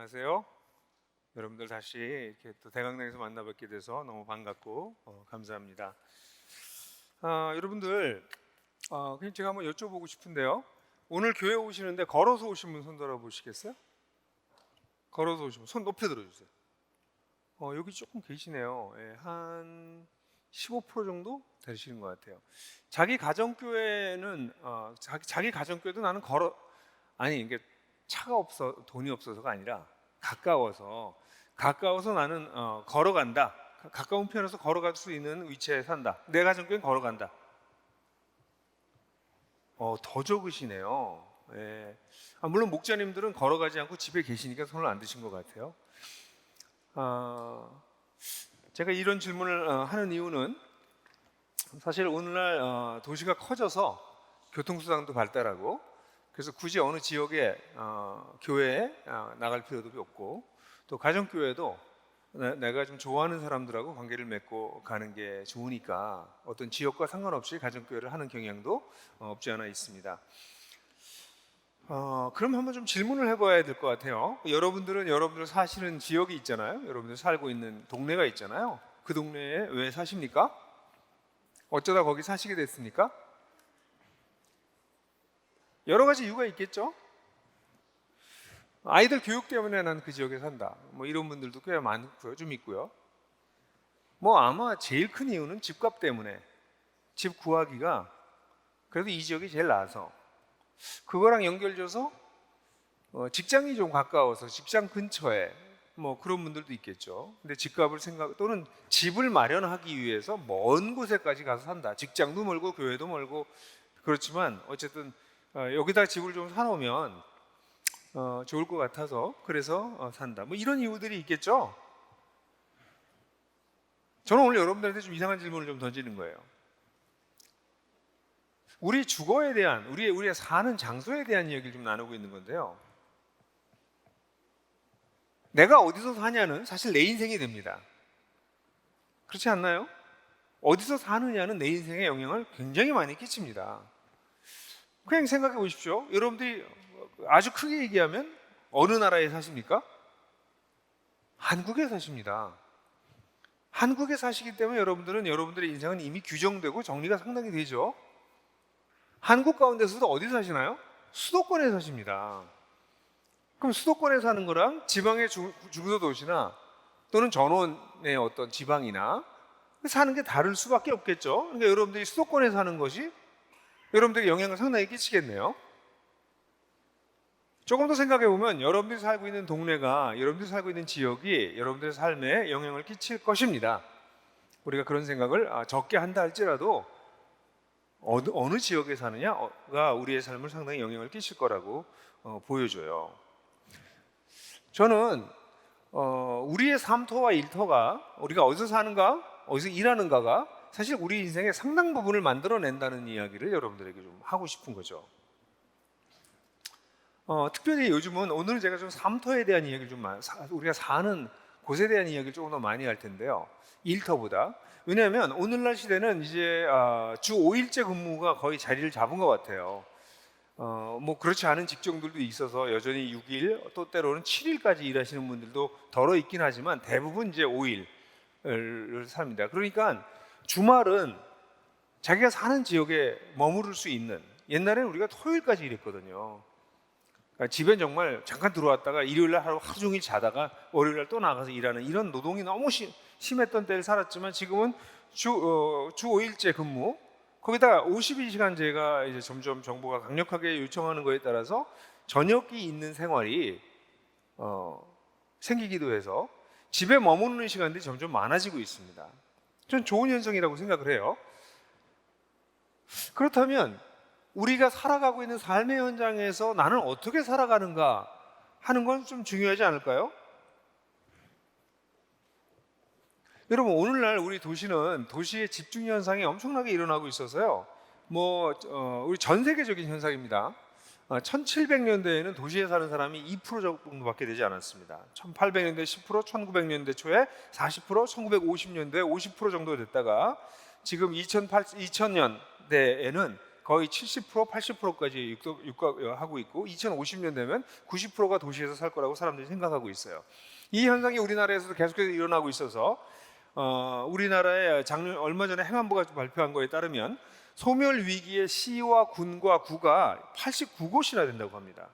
안녕하세요. 여러분들 다시 이렇게 또 대강당에서 만나 뵙게 돼서 너무 반갑고 감사합니다. 여러분들 그냥 제가 한번 여쭤보고 싶은데요. 오늘 교회 오시는데 걸어서 오신 분 손 들어 보시겠어요? 걸어서 오신 분 손 높여 들어주세요. 여기 조금 계시네요. 예, 한 15% 정도 되시는 것 같아요. 자기 가정교회는 자기 가정교회도 나는 아니 이게 차가 없어 돈이 없어서가 아니라 가까워서 나는 걸어간다. 가까운 편에서 걸어갈 수 있는 위치에 산다. 내 가정교회는 걸어간다. 더 적으시네요. 예. 물론 목자님들은 걸어가지 않고 집에 계시니까 손을 안 드신 것 같아요. 제가 이런 질문을 하는 이유는 사실 오늘날 도시가 커져서 교통수단도 발달하고 그래서 굳이 어느 지역에 교회에 나갈 필요도 없고 또 가정교회도 내가 좀 좋아하는 사람들하고 관계를 맺고 가는 게 좋으니까 어떤 지역과 상관없이 가정교회를 하는 경향도 없지 않아 있습니다. 그럼 한번 좀 질문을 해봐야 될 것 같아요. 여러분들 사시는 지역이 있잖아요. 여러분들 살고 있는 동네가 있잖아요. 그 동네에 왜 사십니까? 어쩌다 거기 사시게 됐습니까? 여러 가지 이유가 있겠죠. 아이들 교육 때문에 난 그 지역에 산다. 뭐 이런 분들도 꽤 많고요, 좀 있고요. 뭐 아마 제일 큰 이유는 집값 때문에 집 구하기가 그래도 이 지역이 제일 나아서 그거랑 연결져서 직장이 좀 가까워서 직장 근처에 뭐 그런 분들도 있겠죠. 근데 집값을 또는 집을 마련하기 위해서 먼 곳에까지 가서 산다. 직장도 멀고 교회도 멀고 그렇지만 어쨌든 여기다 집을 좀 사놓으면 좋을 것 같아서 그래서 산다. 뭐 이런 이유들이 있겠죠. 저는 오늘 여러분들한테 좀 이상한 질문을 좀 던지는 거예요. 우리 주거에 대한 우리의 사는 장소에 대한 이야기를 좀 나누고 있는 건데요. 내가 어디서 사냐는 사실 내 인생이 됩니다. 그렇지 않나요? 어디서 사느냐는 내 인생에 영향을 굉장히 많이 끼칩니다. 그냥 생각해 보십시오. 여러분들이 아주 크게 얘기하면 어느 나라에 사십니까? 한국에 사십니다. 한국에 사시기 때문에 여러분들의 인생은 이미 규정되고 정리가 상당히 되죠. 한국 가운데서도 어디 사시나요? 수도권에 사십니다. 그럼 수도권에 사는 거랑 지방의 중소도시나 또는 전원의 어떤 지방이나 사는 게 다를 수밖에 없겠죠. 그러니까 여러분들이 수도권에 사는 것이 여러분들에게 영향을 상당히 끼치겠네요. 조금 더 생각해 보면 여러분들이 살고 있는 동네가 여러분들이 살고 있는 지역이 여러분들의 삶에 영향을 끼칠 것입니다. 우리가 그런 생각을 적게 한다 할지라도 어느 지역에 사느냐가 우리의 삶을 상당히 영향을 끼칠 거라고 보여줘요. 저는 우리의 삶터와 일터가 우리가 어디서 사는가, 어디서 일하는가가 사실 우리 인생의 상당 부분을 만들어낸다는 이야기를 여러분들에게 좀 하고 싶은 거죠. 특별히 요즘은 오늘은 제가 좀 삶터에 대한 이야기를 우리가 사는 곳에 대한 이야기를 조금 더 많이 할 텐데요. 일터보다. 왜냐하면 오늘날 시대는 이제 주 5일제 근무가 거의 자리를 잡은 것 같아요. 뭐 그렇지 않은 직종들도 있어서 여전히 6일 또 때로는 7일까지 일하시는 분들도 덜어 있긴 하지만 대부분 이제 5일을 삽니다. 그러니까 주말은 자기가 사는 지역에 머무를 수 있는, 옛날에는 우리가 토요일까지 일했거든요. 그러니까 집엔 정말 잠깐 들어왔다가 일요일날 하루 종일 자다가 월요일날 또 나가서 일하는 이런 노동이 너무 심했던 때를 살았지만 지금은 주 5일제 근무, 거기다가 52시간제가 이제 점점 정부가 강력하게 요청하는 거에 따라서 저녁이 있는 생활이 생기기도 해서 집에 머무는 시간들이 점점 많아지고 있습니다. 전 좋은 현상이라고 생각을 해요. 그렇다면 우리가 살아가고 있는 삶의 현장에서 나는 어떻게 살아가는가 하는 건 좀 중요하지 않을까요? 여러분, 오늘날 우리 도시의 집중 현상이 엄청나게 일어나고 있어서요. 우리 전 세계적인 현상입니다. 1700년대에는 도시에 사는 사람이 2% 정도밖에 되지 않았습니다. 1800년대 10%, 1900년대 초에 40%, 1950년대 50% 정도 됐다가 지금 2000년대에는 거의 70%, 80%까지 육박하고 있고 2050년 되면 90%가 도시에서 살 거라고 사람들이 생각하고 있어요. 이 현상이 우리나라에서도 계속해서 일어나고 있어서 우리나라의 작년 얼마 전에 행안부가 발표한 거에 따르면 소멸 위기의 시와 군과 구가 89곳이나 된다고 합니다.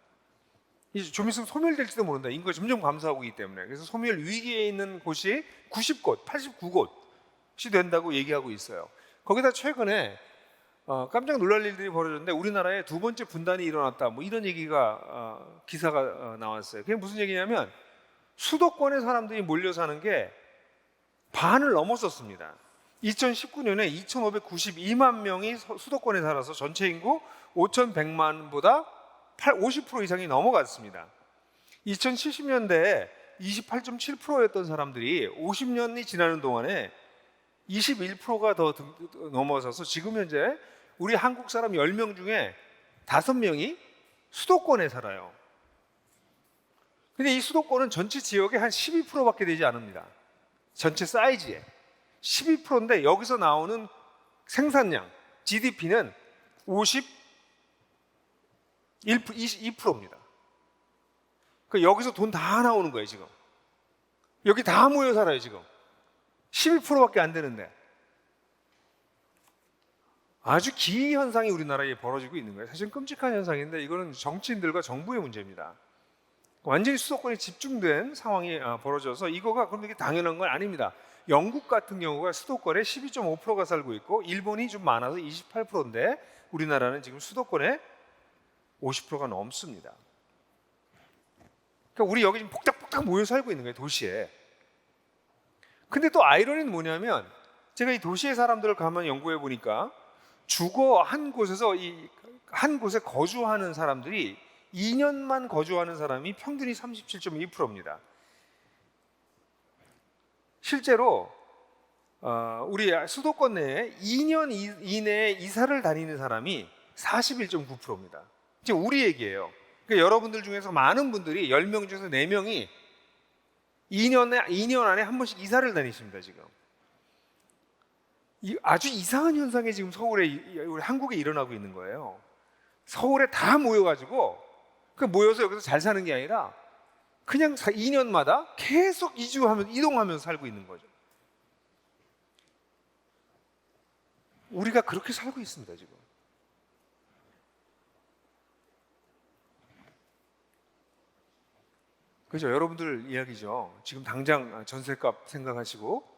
이제 좀 있으면 소멸될지도 모른다. 인구가 점점 감소하고 있기 때문에. 그래서 소멸 위기에 있는 곳이 90곳, 89곳이 된다고 얘기하고 있어요. 거기다 최근에 깜짝 놀랄 일들이 벌어졌는데 우리나라에 두 번째 분단이 일어났다. 뭐 이런 얘기가 기사가 나왔어요. 그게 무슨 얘기냐면 수도권에 사람들이 몰려 사는 게 반을 넘었었습니다. 2019년에 2,592만 명이 수도권에 살아서 전체 인구 5,100만보다 50% 이상이 넘어갔습니다. 2070년대에 28.7%였던 사람들이 50년이 지나는 동안에 21%가 더 넘어서서 지금 현재 우리 한국 사람 10명 중에 5명이 수도권에 살아요. 근데 이 수도권은 전체 지역의 한 12%밖에 되지 않습니다. 전체 사이즈에 12%인데 여기서 나오는 생산량, GDP는 22%입니다. 그러니까 여기서 돈 다 나오는 거예요, 지금. 여기 다 모여 살아요, 지금. 12%밖에 안 되는데. 아주 기이 현상이 우리나라에 벌어지고 있는 거예요. 사실 끔찍한 현상인데 이거는 정치인들과 정부의 문제입니다. 완전히 수도권에 집중된 상황이 벌어져서 이거가 그럼 이게 당연한 건 아닙니다. 영국 같은 경우가 수도권에 12.5%가 살고 있고 일본이 좀 많아서 28%인데 우리나라는 지금 수도권에 50%가 넘습니다. 그러니까 우리 여기 지금 복닥복닥 모여 살고 있는 거예요, 도시에. 근데 또 아이러니는 뭐냐면 제가 이 도시의 사람들을 가만 연구해 보니까 주거 한 곳에서 한 곳에 거주하는 사람들이 2년만 거주하는 사람이 평균이 37.2%입니다. 실제로 우리 수도권 내에 2년 이내에 이사를 다니는 사람이 41.9%입니다. 지금 우리 얘기예요. 그러니까 여러분들 중에서 많은 분들이 10명 중에서 4명이 2년 안에 한 번씩 이사를 다니십니다. 지금 아주 이상한 현상이 지금 우리 한국에 일어나고 있는 거예요. 서울에 다 모여가지고 모여서 여기서 잘 사는 게 아니라 그냥 2년마다 계속 이동하면서 살고 있는 거죠. 우리가 그렇게 살고 있습니다, 지금. 그죠? 여러분들 이야기죠. 지금 당장 전셋값 생각하시고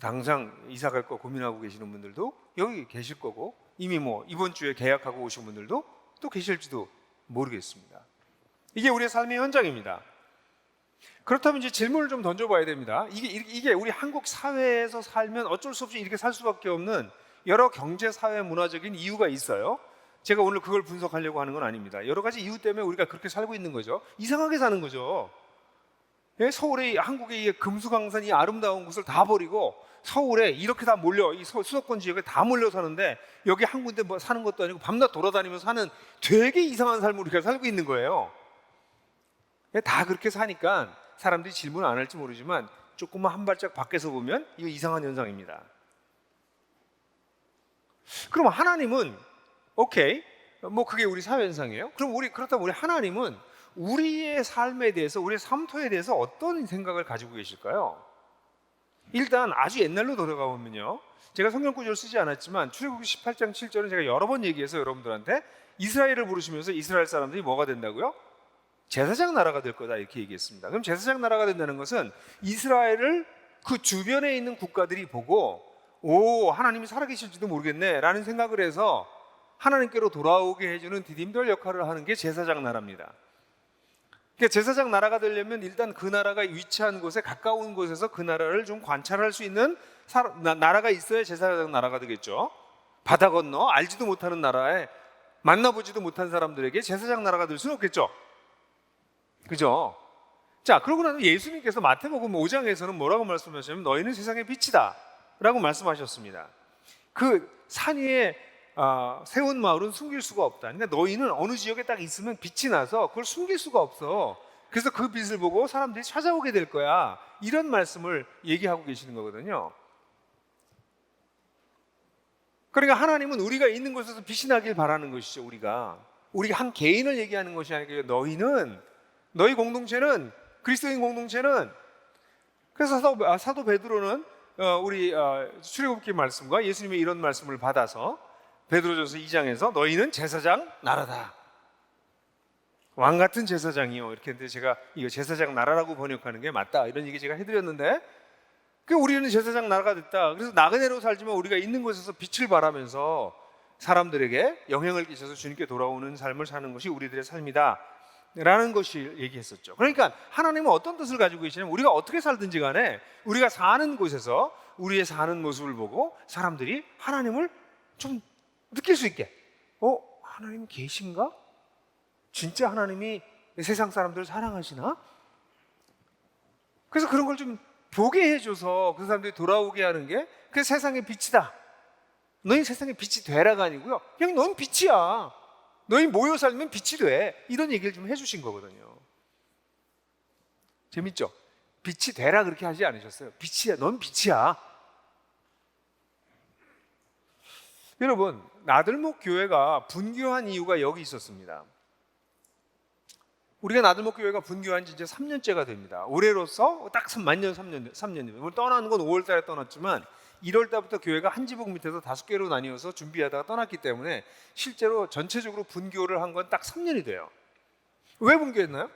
당장 이사 갈 거 고민하고 계시는 분들도 여기 계실 거고 이미 이번 주에 계약하고 오신 분들도 또 계실지도 모르겠습니다. 이게 우리의 삶의 현장입니다. 그렇다면 이제 질문을 좀 던져봐야 됩니다. 이게 우리 한국 사회에서 살면 어쩔 수 없이 이렇게 살 수밖에 없는 여러 경제, 사회, 문화적인 이유가 있어요. 제가 오늘 그걸 분석하려고 하는 건 아닙니다. 여러 가지 이유 때문에 우리가 그렇게 살고 있는 거죠. 이상하게 사는 거죠. 서울에 한국의 이 금수강산 이 아름다운 곳을 다 버리고 서울에 이렇게 다 몰려 이 수도권 지역에 다 몰려 사는데 여기 한 군데 사는 것도 아니고 밤낮 돌아다니면서 사는 되게 이상한 삶을 우리가 살고 있는 거예요. 다 그렇게 사니까 사람들이 질문 안 할지 모르지만 조금만 한 발짝 밖에서 보면 이거 이상한 현상입니다. 그럼 하나님은 오케이, 그게 우리 사회 현상이에요. 그렇다면 우리 하나님은 우리의 삶에 대해서, 우리의 삶토에 대해서 어떤 생각을 가지고 계실까요? 일단 아주 옛날로 돌아가 보면요, 제가 성경 구절을 쓰지 않았지만 출애굽기 18장 7절은 제가 여러 번 얘기해서 여러분들한테 이스라엘을 부르시면서 이스라엘 사람들이 뭐가 된다고요? 제사장 나라가 될 거다 이렇게 얘기했습니다. 그럼 제사장 나라가 된다는 것은 이스라엘을 그 주변에 있는 국가들이 보고 하나님이 살아계실지도 모르겠네 라는 생각을 해서 하나님께로 돌아오게 해주는 디딤돌 역할을 하는 게 제사장 나라입니다. 그러니까 제사장 나라가 되려면 일단 그 나라가 위치한 곳에 가까운 곳에서 그 나라를 좀 관찰할 수 있는 나라가 있어야 제사장 나라가 되겠죠. 바다 건너 알지도 못하는 나라에 만나보지도 못한 사람들에게 제사장 나라가 될 수는 없겠죠. 그죠? 자, 그러고 나서 예수님께서 마태복음 5장에서는 뭐라고 말씀하시냐면 너희는 세상의 빛이다 라고 말씀하셨습니다. 그 산 위에 세운 마을은 숨길 수가 없다. 그러니까 너희는 어느 지역에 딱 있으면 빛이 나서 그걸 숨길 수가 없어. 그래서 그 빛을 보고 사람들이 찾아오게 될 거야. 이런 말씀을 얘기하고 계시는 거거든요. 그러니까 하나님은 우리가 있는 곳에서 빛이 나길 바라는 것이죠. 우리 한 개인을 얘기하는 것이 아니고 너희 공동체는, 그리스도인 공동체는. 그래서 사도 베드로는 우리 출애굽기 말씀과 예수님의 이런 말씀을 받아서 베드로전서 2장에서 너희는 제사장 나라다, 왕 같은 제사장이요, 이렇게 했는데 제가 이거 제사장 나라라고 번역하는 게 맞다, 이런 얘기 제가 해드렸는데, 그 우리는 제사장 나라가 됐다. 그래서 나그네로 살지만 우리가 있는 곳에서 빛을 발하면서 사람들에게 영향을 끼쳐서 주님께 돌아오는 삶을 사는 것이 우리들의 삶이다 라는 것을 얘기했었죠. 그러니까 하나님은 어떤 뜻을 가지고 계시냐면, 우리가 어떻게 살든지 간에 우리가 사는 곳에서 우리의 사는 모습을 보고 사람들이 하나님을 좀 느낄 수 있게, 하나님 계신가? 진짜 하나님이 세상 사람들을 사랑하시나? 그래서 그런 걸 좀 보게 해줘서 그 사람들이 돌아오게 하는 게 그 세상의 빛이다. 너희 세상의 빛이 되라가 아니고요, 그냥 넌 빛이야, 너희 모여 살면 빛이 돼, 이런 얘기를 좀 해주신 거거든요. 재밌죠? 빛이 되라 그렇게 하지 않으셨어요. 빛이야, 넌 빛이야. 여러분, 나들목 교회가 분교한 이유가 여기 있었습니다. 우리가 나들목 교회가 분교한 지 이제 3년째가 됩니다. 올해로서 딱 만년 3년입니다. 떠나는 건 5월 달에 떠났지만 1월 달부터 교회가 한 지붕 밑에서 5개로 나뉘어서 준비하다가 떠났기 때문에 실제로 전체적으로 분교를 한 건 딱 3년이 돼요. 왜 분교했나요?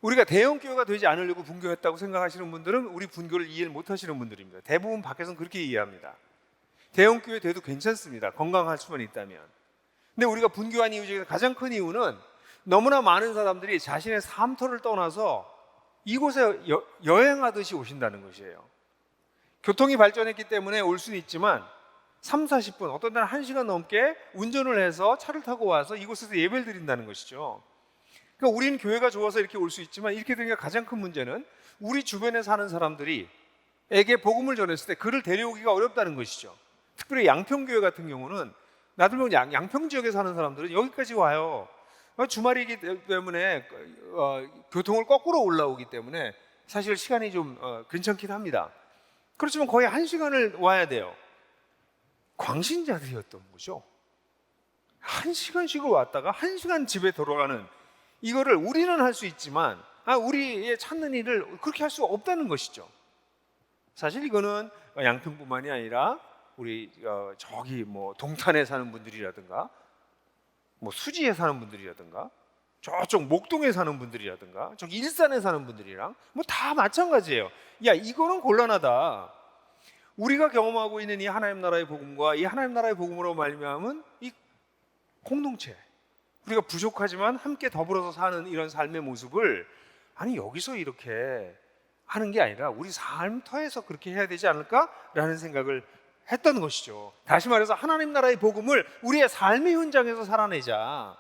우리가 대형 교회가 되지 않으려고 분교했다고 생각하시는 분들은 우리 분교를 이해를 못 하시는 분들입니다. 대부분 밖에서는 그렇게 이해합니다. 대형 교회 돼도 괜찮습니다, 건강할 수만 있다면. 근데 우리가 분교한 이유 중에 가장 큰 이유는 너무나 많은 사람들이 자신의 삶터를 떠나서 이곳에 여행하듯이 오신다는 것이에요. 교통이 발전했기 때문에 올 수는 있지만 3, 40분, 어떤 때는 1시간 넘게 운전을 해서 차를 타고 와서 이곳에서 예배를 드린다는 것이죠. 그러니까 우리는 교회가 좋아서 이렇게 올 수 있지만, 이렇게 되는 게 가장 큰 문제는 우리 주변에 사는 사람들이 에게 복음을 전했을 때 그를 데려오기가 어렵다는 것이죠. 특별히 양평교회 같은 경우는 나들목 양평 지역에 사는 사람들은 여기까지 와요. 주말이기 때문에 교통을 거꾸로 올라오기 때문에 사실 시간이 좀 괜찮긴 합니다. 그렇지만 거의 1시간을 와야 돼요. 광신자들이었던 거죠. 1시간씩을 왔다가 1시간 집에 돌아가는, 이거를 우리는 할 수 있지만 우리의 찾는 일을 그렇게 할 수 없다는 것이죠. 사실 이거는 양평뿐만이 아니라 우리 저기 동탄에 사는 분들이라든가 수지에 사는 분들이라든가 저쪽 목동에 사는 분들이라든가 저기 일산에 사는 분들이랑 다 마찬가지예요. 야, 이거는 곤란하다. 우리가 경험하고 있는 이 하나님 나라의 복음과 이 하나님 나라의 복음으로 말미암은 이 공동체, 우리가 부족하지만 함께 더불어서 사는 이런 삶의 모습을 여기서 이렇게 하는 게 아니라 우리 삶터에서 그렇게 해야 되지 않을까라는 생각을 했던 것이죠. 다시 말해서 하나님 나라의 복음을 우리의 삶의 현장에서 살아내자.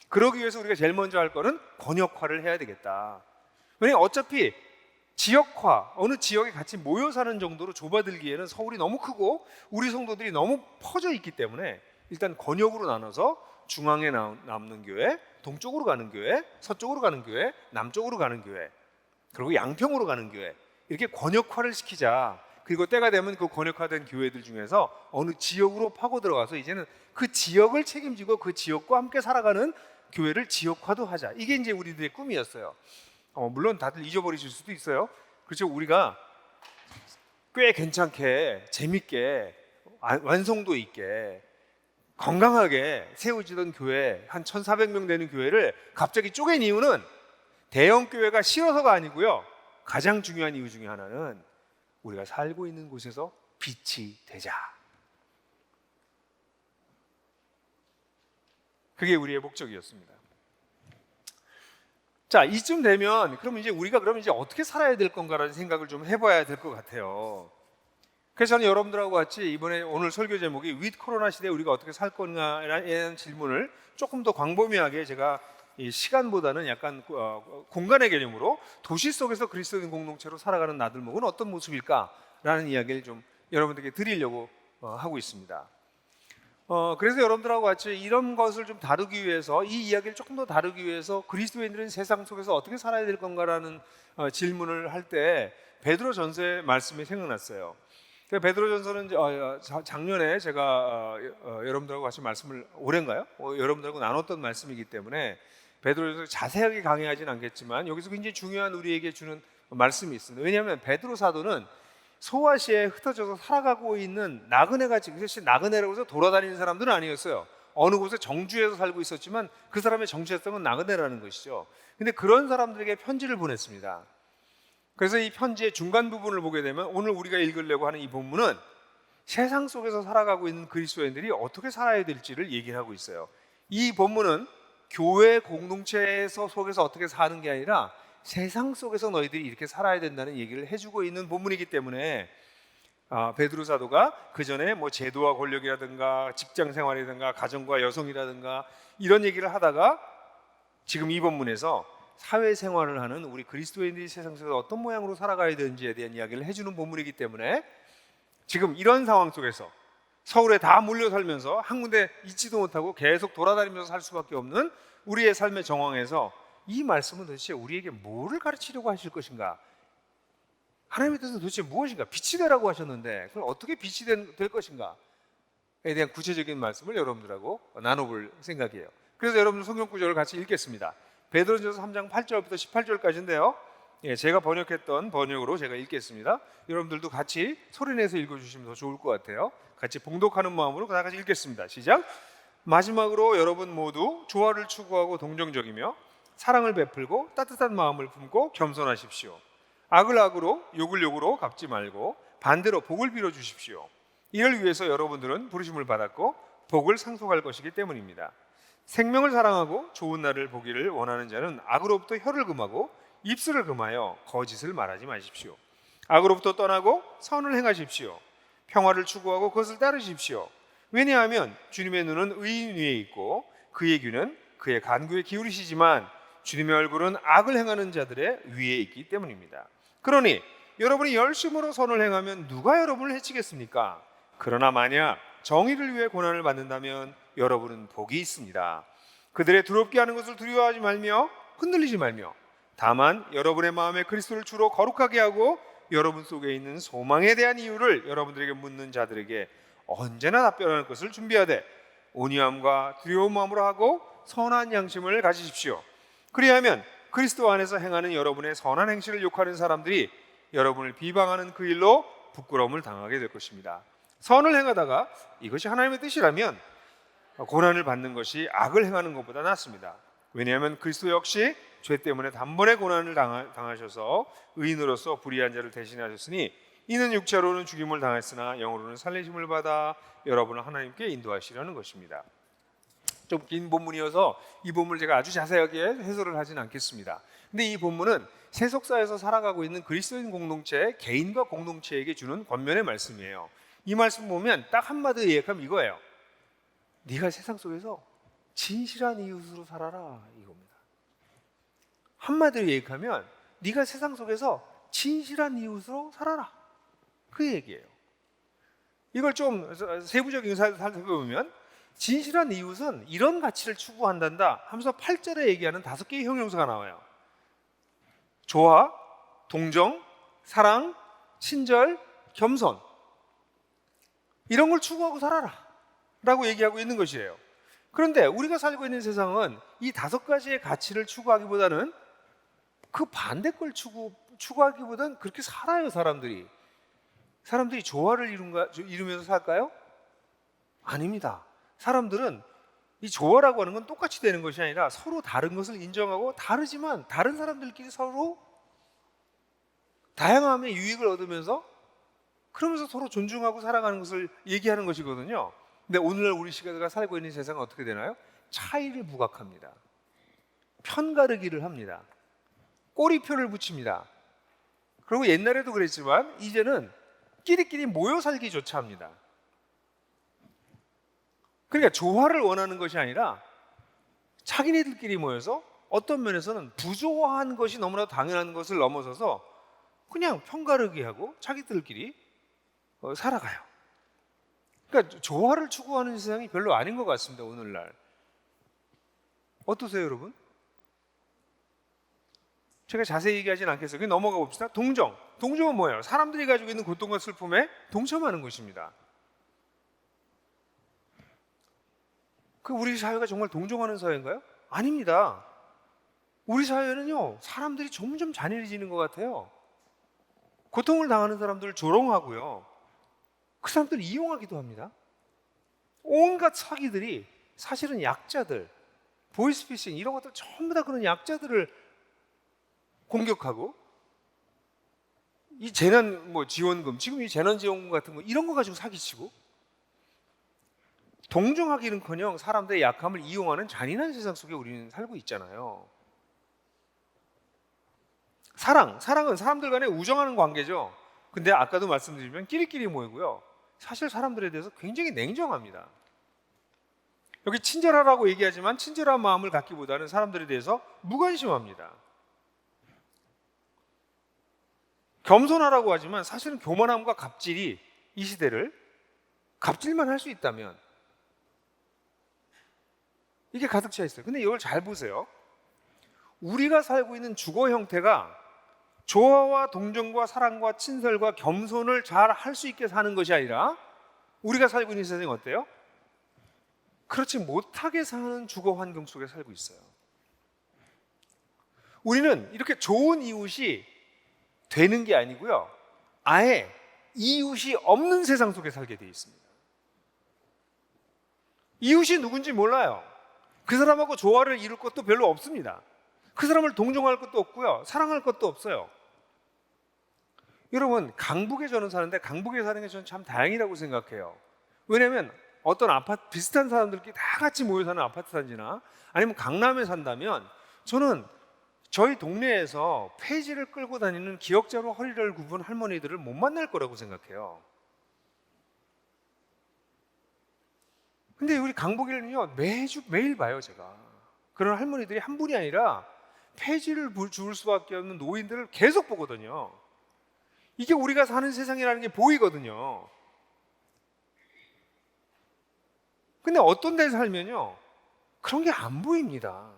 그러기 위해서 우리가 제일 먼저 할 거는 권역화를 해야 되겠다. 왜냐하면 어차피 지역화, 어느 지역에 같이 모여 사는 정도로 좁아들기에는 서울이 너무 크고 우리 성도들이 너무 퍼져 있기 때문에 일단 권역으로 나눠서 중앙에 남는 교회, 동쪽으로 가는 교회, 서쪽으로 가는 교회, 남쪽으로 가는 교회, 그리고 양평으로 가는 교회, 이렇게 권역화를 시키자. 그리고 때가 되면 그 권역화된 교회들 중에서 어느 지역으로 파고 들어가서 이제는 그 지역을 책임지고 그 지역과 함께 살아가는 교회를 지역화도 하자. 이게 이제 우리들의 꿈이었어요. 물론 다들 잊어버리실 수도 있어요. 그렇죠. 우리가 꽤 괜찮게, 재밌게, 완성도 있게, 건강하게 세워지던 교회, 한 1,400명 되는 교회를 갑자기 쪼갠 이유는 대형 교회가 싫어서가 아니고요, 가장 중요한 이유 중에 하나는 우리가 살고 있는 곳에서 빛이 되자. 그게 우리의 목적이었습니다. 자, 이쯤 되면 그럼 이제 우리가 어떻게 살아야 될 건가라는 생각을 좀 해봐야 될 것 같아요. 그래서 저는 여러분들하고 같이 이번에 오늘 설교 제목이 윗 코로나 시대에 우리가 어떻게 살 건가라는 질문을 조금 더 광범위하게 제가 이 시간보다는 약간 공간의 개념으로 도시 속에서 그리스도인 공동체로 살아가는 나들목은 어떤 모습일까라는 이야기를 좀 여러분들께 드리려고 하고 있습니다. 그래서 여러분들하고 같이 이런 것을 좀 다루기 위해서, 이 이야기를 조금 더 다루기 위해서 그리스도인들은 세상 속에서 어떻게 살아야 될 건가라는 질문을 할 때 베드로 전서의 말씀이 생각났어요. 베드로전서는 작년에 제가 여러분들하고 같이 말씀을 올해인가요? 여러분들하고 나눴던 말씀이기 때문에 베드로전서 자세하게 강의하진 않겠지만 여기서 굉장히 중요한 우리에게 주는 말씀이 있습니다. 왜냐하면 베드로 사도는 소아시아에 흩어져서 살아가고 있는 나그네같이, 사실 나그네라고 해서 돌아다니는 사람들은 아니었어요. 어느 곳에 정주에서 살고 있었지만 그 사람의 정체성은 나그네라는 것이죠. 근데 그런 사람들에게 편지를 보냈습니다. 그래서 이 편지의 중간 부분을 보게 되면 오늘 우리가 읽으려고 하는 이 본문은 세상 속에서 살아가고 있는 그리스도인들이 어떻게 살아야 될지를 얘기를 하고 있어요. 이 본문은 교회 공동체에서 속에서 어떻게 사는 게 아니라 세상 속에서 너희들이 이렇게 살아야 된다는 얘기를 해주고 있는 본문이기 때문에 베드로 사도가 그 전에 뭐 제도와 권력이라든가 직장 생활이라든가 가정과 여성이라든가 이런 얘기를 하다가 지금 이 본문에서 사회생활을 하는 우리 그리스도인들이 세상 속에서 어떤 모양으로 살아가야 되는지에 대한 이야기를 해주는 본문이기 때문에 지금 이런 상황 속에서 서울에 다 몰려 살면서 한 군데 있지도 못하고 계속 돌아다니면서 살 수밖에 없는 우리의 삶의 정황에서 이 말씀은 도대체 우리에게 뭐를 가르치려고 하실 것인가? 하나님의 뜻은 도대체 무엇인가? 빛이 되라고 하셨는데 그럼 어떻게 빛이 될 것인가에 대한 구체적인 말씀을 여러분들하고 나눠볼 생각이에요. 그래서 여러분 성경 구절을 같이 읽겠습니다. 베드로전서 3장 8절부터 18절까지인데요. 제가 번역했던 번역으로 제가 읽겠습니다. 여러분들도 같이 소리내서 읽어주시면 더 좋을 것 같아요. 같이 봉독하는 마음으로 다 같이 읽겠습니다. 시작. 마지막으로 여러분 모두 조화를 추구하고 동정적이며 사랑을 베풀고 따뜻한 마음을 품고 겸손하십시오. 악을 악으로 욕을 욕으로 갚지 말고 반대로 복을 빌어 주십시오. 이를 위해서 여러분들은 부르심을 받았고 복을 상속할 것이기 때문입니다. 생명을 사랑하고 좋은 날을 보기를 원하는 자는 악으로부터 혀를 금하고 입술을 금하여 거짓을 말하지 마십시오. 악으로부터 떠나고 선을 행하십시오. 평화를 추구하고 그것을 따르십시오. 왜냐하면 주님의 눈은 의인 위에 있고 그의 귀는 그의 간구에 기울이시지만 주님의 얼굴은 악을 행하는 자들의 위에 있기 때문입니다. 그러니 여러분이 열심으로 선을 행하면 누가 여러분을 해치겠습니까? 그러나 만약 정의를 위해 고난을 받는다면 여러분은 복이 있습니다. 그들의 두렵게 하는 것을 두려워하지 말며 흔들리지 말며 다만 여러분의 마음에 그리스도를 주로 거룩하게 하고 여러분 속에 있는 소망에 대한 이유를 여러분들에게 묻는 자들에게 언제나 답변할 것을 준비하되 온유함과 두려운 마음으로 하고 선한 양심을 가지십시오. 그리하면 그리스도 안에서 행하는 여러분의 선한 행실을 욕하는 사람들이 여러분을 비방하는 그 일로 부끄러움을 당하게 될 것입니다. 선을 행하다가 이것이 하나님의 뜻이라면 고난을 받는 것이 악을 행하는 것보다 낫습니다. 왜냐하면 그리스도 역시 죄 때문에 단번에 고난을 당하셔서 의인으로서 불의한 자를 대신하셨으니 이는 육체로는 죽임을 당했으나 영으로는 살리심을 받아 여러분을 하나님께 인도하시려는 것입니다. 좀 긴 본문이어서 이 본문을 제가 아주 자세하게 해설을 하진 않겠습니다. 근데 이 본문은 세속사에서 살아가고 있는 그리스도인 공동체, 개인과 공동체에게 주는 권면의 말씀이에요. 이 말씀 보면 딱 한마디로 얘기하면 이거예요. 네가 세상 속에서 진실한 이웃으로 살아라, 이겁니다. 한마디로 얘기하면 네가 세상 속에서 진실한 이웃으로 살아라, 그 얘기예요. 이걸 좀 세부적인 사례를 살펴보면 진실한 이웃은 이런 가치를 추구한단다 하면서 8절에 얘기하는 5개의 형용사가 나와요. 조화, 동정, 사랑, 친절, 겸손, 이런 걸 추구하고 살아라 라고 얘기하고 있는 것이에요. 그런데 우리가 살고 있는 세상은 이 5가지의 가치를 추구하기보다는 그 반대 걸 추구하기보다는 그렇게 살아요. 사람들이 조화를 이루면서 살까요? 아닙니다. 사람들은 이 조화라고 하는 건 똑같이 되는 것이 아니라 서로 다른 것을 인정하고 다르지만 다른 사람들끼리 서로 다양함의 유익을 얻으면서 그러면서 서로 존중하고 살아가는 것을 얘기하는 것이거든요. 근데 오늘날 우리 시대가 살고 있는 세상은 어떻게 되나요? 차이를 부각합니다. 편가르기를 합니다. 꼬리표를 붙입니다. 그리고 옛날에도 그랬지만 이제는 끼리끼리 모여 살기조차 합니다. 그러니까 조화를 원하는 것이 아니라 자기네들끼리 모여서 어떤 면에서는 부조화한 것이 너무나 당연한 것을 넘어서서 그냥 편가르기 하고 자기들끼리 살아가요. 그러니까 조화를 추구하는 세상이 별로 아닌 것 같습니다. 오늘날 어떠세요, 여러분? 제가 자세히 얘기하지는 않겠어요. 그냥 넘어가 봅시다. 동정. 동정은 뭐예요? 사람들이 가지고 있는 고통과 슬픔에 동참하는 것입니다. 그 우리 사회가 정말 동정하는 사회인가요? 아닙니다. 우리 사회는요, 사람들이 점점 잔인해지는 것 같아요. 고통을 당하는 사람들을 조롱하고요. 그 사람들을 이용하기도 합니다. 온갖 사기들이 사실은 약자들, 보이스피싱 이런 것들 전부 다 그런 약자들을 공격하고, 이 재난 지원금, 지금 이 재난 지원금 같은 거 이런 거 가지고 사기치고, 동정하기는커녕 사람들의 약함을 이용하는 잔인한 세상 속에 우리는 살고 있잖아요. 사랑은 사람들 간에 우정하는 관계죠. 근데 아까도 말씀드리면 끼리끼리 모이고요. 사실 사람들에 대해서 굉장히 냉정합니다. 여기 친절하라고 얘기하지만 친절한 마음을 갖기보다는 사람들에 대해서 무관심합니다. 겸손하라고 하지만 사실은 교만함과 갑질이 이 시대를, 갑질만 할 수 있다면 이게 가득 차 있어요. 근데 이걸 잘 보세요. 우리가 살고 있는 주거 형태가 조화와 동정과 사랑과 친절과 겸손을 잘 할 수 있게 사는 것이 아니라, 우리가 살고 있는 세상이 어때요? 그렇지 못하게 사는 주거 환경 속에 살고 있어요. 우리는 이렇게 좋은 이웃이 되는 게 아니고요, 아예 이웃이 없는 세상 속에 살게 되어 있습니다. 이웃이 누군지 몰라요. 그 사람하고 조화를 이룰 것도 별로 없습니다. 그 사람을 동정할 것도 없고요, 사랑할 것도 없어요. 여러분, 강북에 저는 사는데 강북에 사는 게 저는 참 다행이라고 생각해요. 왜냐하면 어떤 아파트, 비슷한 사람들끼리 다 같이 모여 사는 아파트 단지나 아니면 강남에 산다면 저는 저희 동네에서 폐지를 끌고 다니는 기역자로 허리를 굽은 할머니들을 못 만날 거라고 생각해요. 근데 우리 강북에는요, 매일 봐요, 제가. 그런 할머니들이 한 분이 아니라 폐지를 줄 수밖에 없는 노인들을 계속 보거든요. 이게 우리가 사는 세상이라는 게 보이거든요. 근데 어떤 데서 살면요, 그런 게 안 보입니다.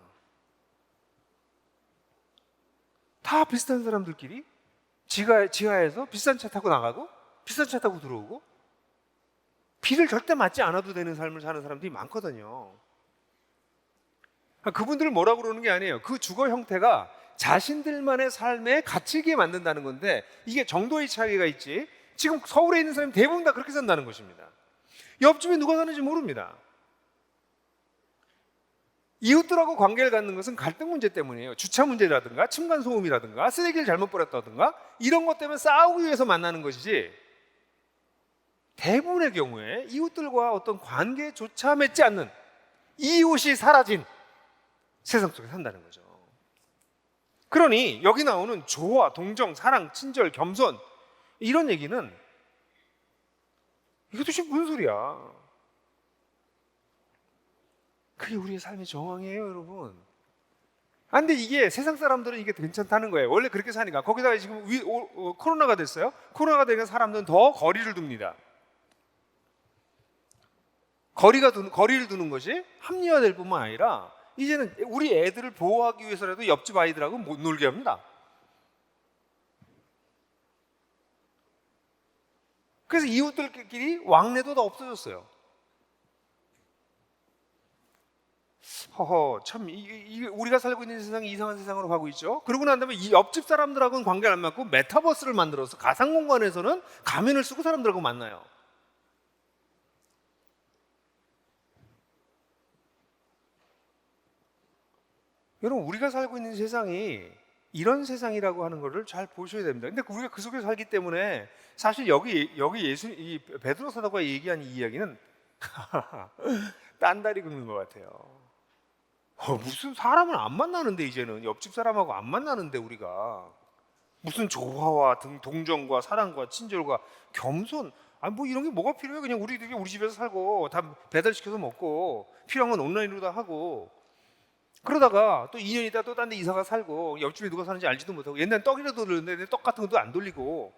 다 비슷한 사람들끼리 지하에서 비싼 차 타고 나가고 비싼 차 타고 들어오고, 비를 절대 맞지 않아도 되는 삶을 사는 사람들이 많거든요. 그분들을 뭐라고 그러는 게 아니에요. 그 주거 형태가 자신들만의 삶에 갇히게 만든다는 건데, 이게 정도의 차이가 있지, 지금 서울에 있는 사람이 대부분 다 그렇게 산다는 것입니다. 옆집에 누가 사는지 모릅니다. 이웃들하고 관계를 갖는 것은 갈등 문제 때문이에요. 주차 문제라든가 층간소음이라든가 쓰레기를 잘못 버렸다든가 이런 것 때문에 싸우기 위해서 만나는 것이지, 대부분의 경우에 이웃들과 어떤 관계조차 맺지 않는, 이웃이 사라진 세상 속에 산다는 거죠. 그러니 여기 나오는 조화, 동정, 사랑, 친절, 겸손, 이런 얘기는 이게 도대체 무슨 소리야? 그게 우리의 삶의 정황이에요, 여러분. 근데 이게 세상 사람들은 이게 괜찮다는 거예요. 원래 그렇게 사니까. 거기다가 지금 코로나가 됐어요. 코로나가 되니까 사람들은 더 거리를 둡니다. 거리를 두는 것이 합리화될 뿐만 아니라 이제는 우리 애들을 보호하기 위해서라도 옆집 아이들하고 못 놀게 합니다. 그래서 이웃들끼리 왕래도 다 없어졌어요. 참 우리가 살고 있는 세상이 이상한 세상으로 가고 있죠. 그러고 난 다음에 이 옆집 사람들하고는 관계를 안 맞고 메타버스를 만들어서 가상 공간에서는 가면을 쓰고 사람들하고 만나요. 여러분, 우리가 살고 있는 세상이 이런 세상이라고 하는 것을 잘 보셔야 됩니다. 근데 우리가 그 속에 살기 때문에 사실 여기 이 베드로 사도가 얘기한 이 이야기는 딴다리 긁는 것 같아요. 무슨 사람을 안 만나는데, 이제는 옆집 사람하고 안 만나는데 우리가 무슨 조화와 동정과 사랑과 친절과 겸손, 뭐 이런 게 뭐가 필요해? 그냥 우리들이 우리 집에서 살고 다 배달시켜서 먹고 필요한 건 온라인으로 다 하고, 그러다가 또 2년 있다 또 딴 데 이사가 살고 옆집에 누가 사는지 알지도 못하고, 옛날엔 떡이라도 돌렸는데 떡 같은 것도 안 돌리고,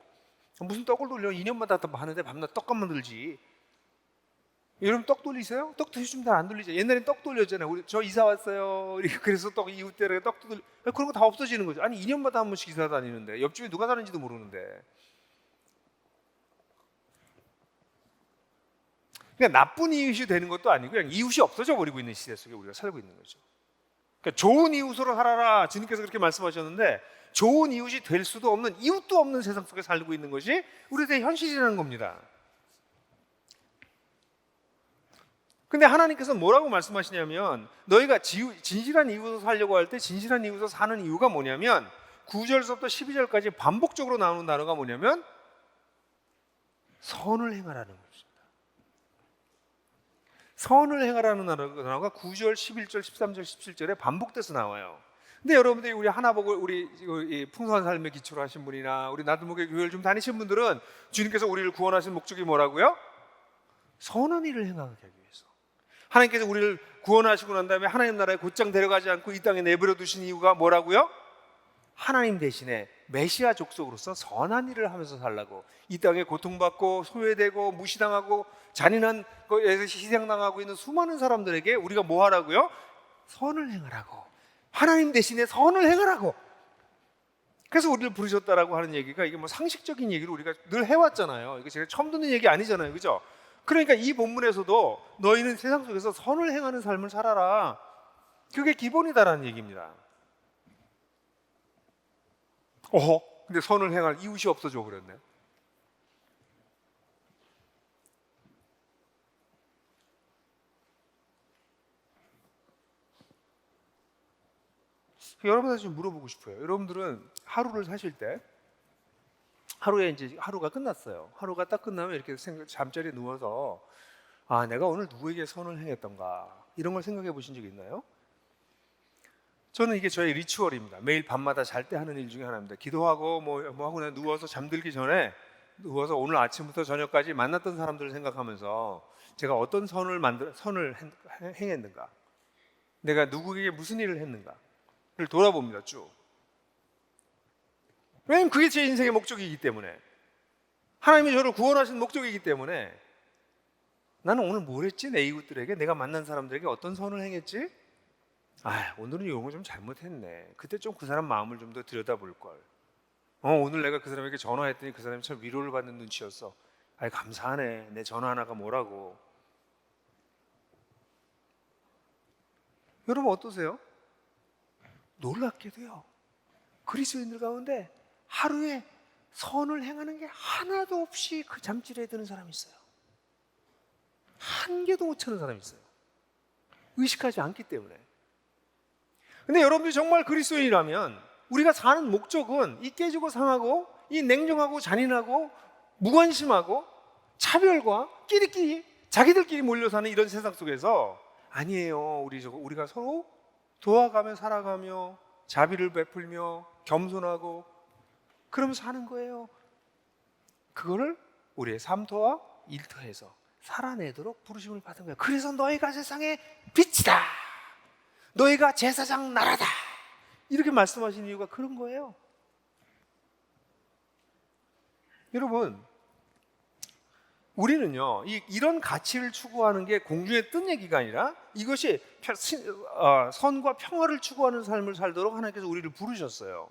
무슨 떡을 돌려? 2년마다 하는데 밤낮 떡값만 들지. 여러분 떡 돌리세요? 떡도 요즘 다 안 돌리죠. 옛날엔 떡 돌렸잖아요. 우리 저 이사 왔어요. 그래서 떡 이웃들에게 떡도 돌리. 그런 거 다 없어지는 거죠. 아니 2년마다 한 번씩 이사 다니는데 옆집에 누가 사는지도 모르는데. 그러니까 나쁜 이웃이 되는 것도 아니고 그냥 이웃이 없어져 버리고 있는 시대 속에 우리가 살고 있는 거죠. 그러니까 좋은 이웃으로 살아라 주님께서 그렇게 말씀하셨는데 좋은 이웃이 될 수도 없는 이웃도 없는 세상 속에 살고 있는 것이 우리들의 현실이라는 겁니다. 근데 하나님께서 뭐라고 말씀하시냐면 너희가 진실한 이웃으로 살려고 할 때 진실한 이웃으로 사는 이유가 뭐냐면 9절서부터 12절까지 반복적으로 나오는 단어가 뭐냐면 선을 행하라는 것입니다. 선을 행하라는 단어가 9절, 11절, 13절, 17절에 반복돼서 나와요. 근데 여러분들이 우리 하나복을 우리 풍성한 삶에 기초로 하신 분이나 우리 나들목의 교회를 좀 다니신 분들은 주님께서 우리를 구원하신 목적이 뭐라고요? 선한 일을 행하게 하기 위해서. 하나님께서 우리를 구원하시고 난 다음에 하나님 나라에 곧장 데려가지 않고 이 땅에 내버려 두신 이유가 뭐라고요? 하나님 대신에 메시아 족속으로서 선한 일을 하면서 살라고. 이 땅에 고통받고 소외되고 무시당하고 잔인한 거에서 희생당하고 있는 수많은 사람들에게 우리가 뭐 하라고요? 선을 행하라고. 하나님 대신에 선을 행하라고. 그래서 우리를 부르셨다라고 하는 얘기가 이게 뭐 상식적인 얘기를 우리가 늘 해왔잖아요. 이거 제가 처음 듣는 얘기 아니잖아요, 그죠? 그러니까 이 본문에서도 너희는 세상 속에서 선을 행하는 삶을 살아라. 그게 기본이다라는 얘기입니다. 근데 선을 행할 이웃이 없어져 버렸네. 여러분한테 좀 물어보고 싶어요. 여러분들은 하루를 사실 때 하루에 이제 하루가 끝났어요. 하루가 딱 끝나면 이렇게 잠자리에 누워서 내가 오늘 누구에게 선을 행했던가 이런 걸 생각해 보신 적 있나요? 저는 이게 저의 리추얼입니다. 매일 밤마다 잘 때 하는 일 중에 하나입니다. 기도하고 뭐 하고 나 누워서 잠들기 전에 누워서 오늘 아침부터 저녁까지 만났던 사람들을 생각하면서 제가 어떤 선을 행했는가, 내가 누구에게 무슨 일을 했는가를 돌아봅니다. 쭉. 왜냐면 그게 제 인생의 목적이기 때문에, 하나님이 저를 구원하신 목적이기 때문에 나는 오늘 뭘 했지? 내 이웃들에게, 내가 만난 사람들에게 어떤 선을 행했지? 오늘은 이런 거 좀 잘못했네. 그때 좀 그 사람 마음을 좀 더 들여다볼 걸. 오늘 내가 그 사람에게 전화했더니 그 사람이 참 위로를 받는 눈치였어. 감사하네. 내 전화 하나가 뭐라고. 여러분 어떠세요? 놀랍게도요, 그리스도인들 가운데 하루에 선을 행하는 게 하나도 없이 그 잠질에 드는 사람이 있어요. 한 개도 못 찾는 사람이 있어요. 의식하지 않기 때문에. 근데 여러분들이 정말 그리스도인이라면 우리가 사는 목적은 이 깨지고 상하고 이 냉정하고 잔인하고 무관심하고 차별과 끼리끼리 자기들끼리 몰려 사는 이런 세상 속에서 아니에요. 우리가 서로 도와가며 살아가며 자비를 베풀며 겸손하고 그러면서 사는 거예요. 그거를 우리의 삶터와 일터에서 살아내도록 부르심을 받은 거예요. 그래서 너희가 세상의 빛이다. 너희가 제사장 나라다. 이렇게 말씀하신 이유가 그런 거예요. 여러분, 우리는요, 이런 가치를 추구하는 게 공중에 뜬 얘기가 아니라 이것이 선과 평화를 추구하는 삶을 살도록 하나님께서 우리를 부르셨어요.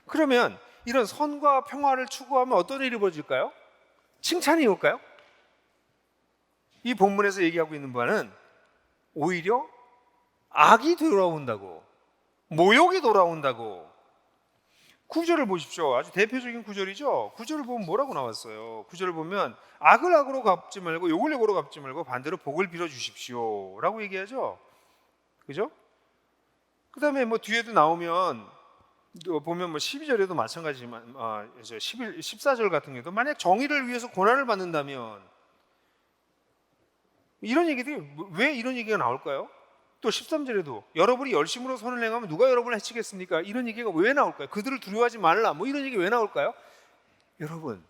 그러면 이런 선과 평화를 추구하면 어떤 일이 벌어질까요? 칭찬이 올까요? 이 본문에서 얘기하고 있는 바는 오히려 악이 돌아온다고, 모욕이 돌아온다고. 구절을 보십시오. 아주 대표적인 구절이죠. 구절을 보면 뭐라고 나왔어요? 구절을 보면 악을 악으로 갚지 말고 욕을 욕으로 갚지 말고 반대로 복을 빌어 주십시오 라고 얘기하죠. 그죠? 그 다음에 뭐 뒤에도 나오면 보면 뭐 12절에도 마찬가지지만 14절 같은 경우도 만약 정의를 위해서 고난을 받는다면, 이런 얘기들이 왜 이런 얘기가 나올까요? 또 13절에도 여러분이 열심으로 선을 행하면 누가 여러분을 해치겠습니까? 이런 얘기가 왜 나올까요? 그들을 두려워하지 말라, 뭐 이런 얘기 왜 나올까요? 여러분,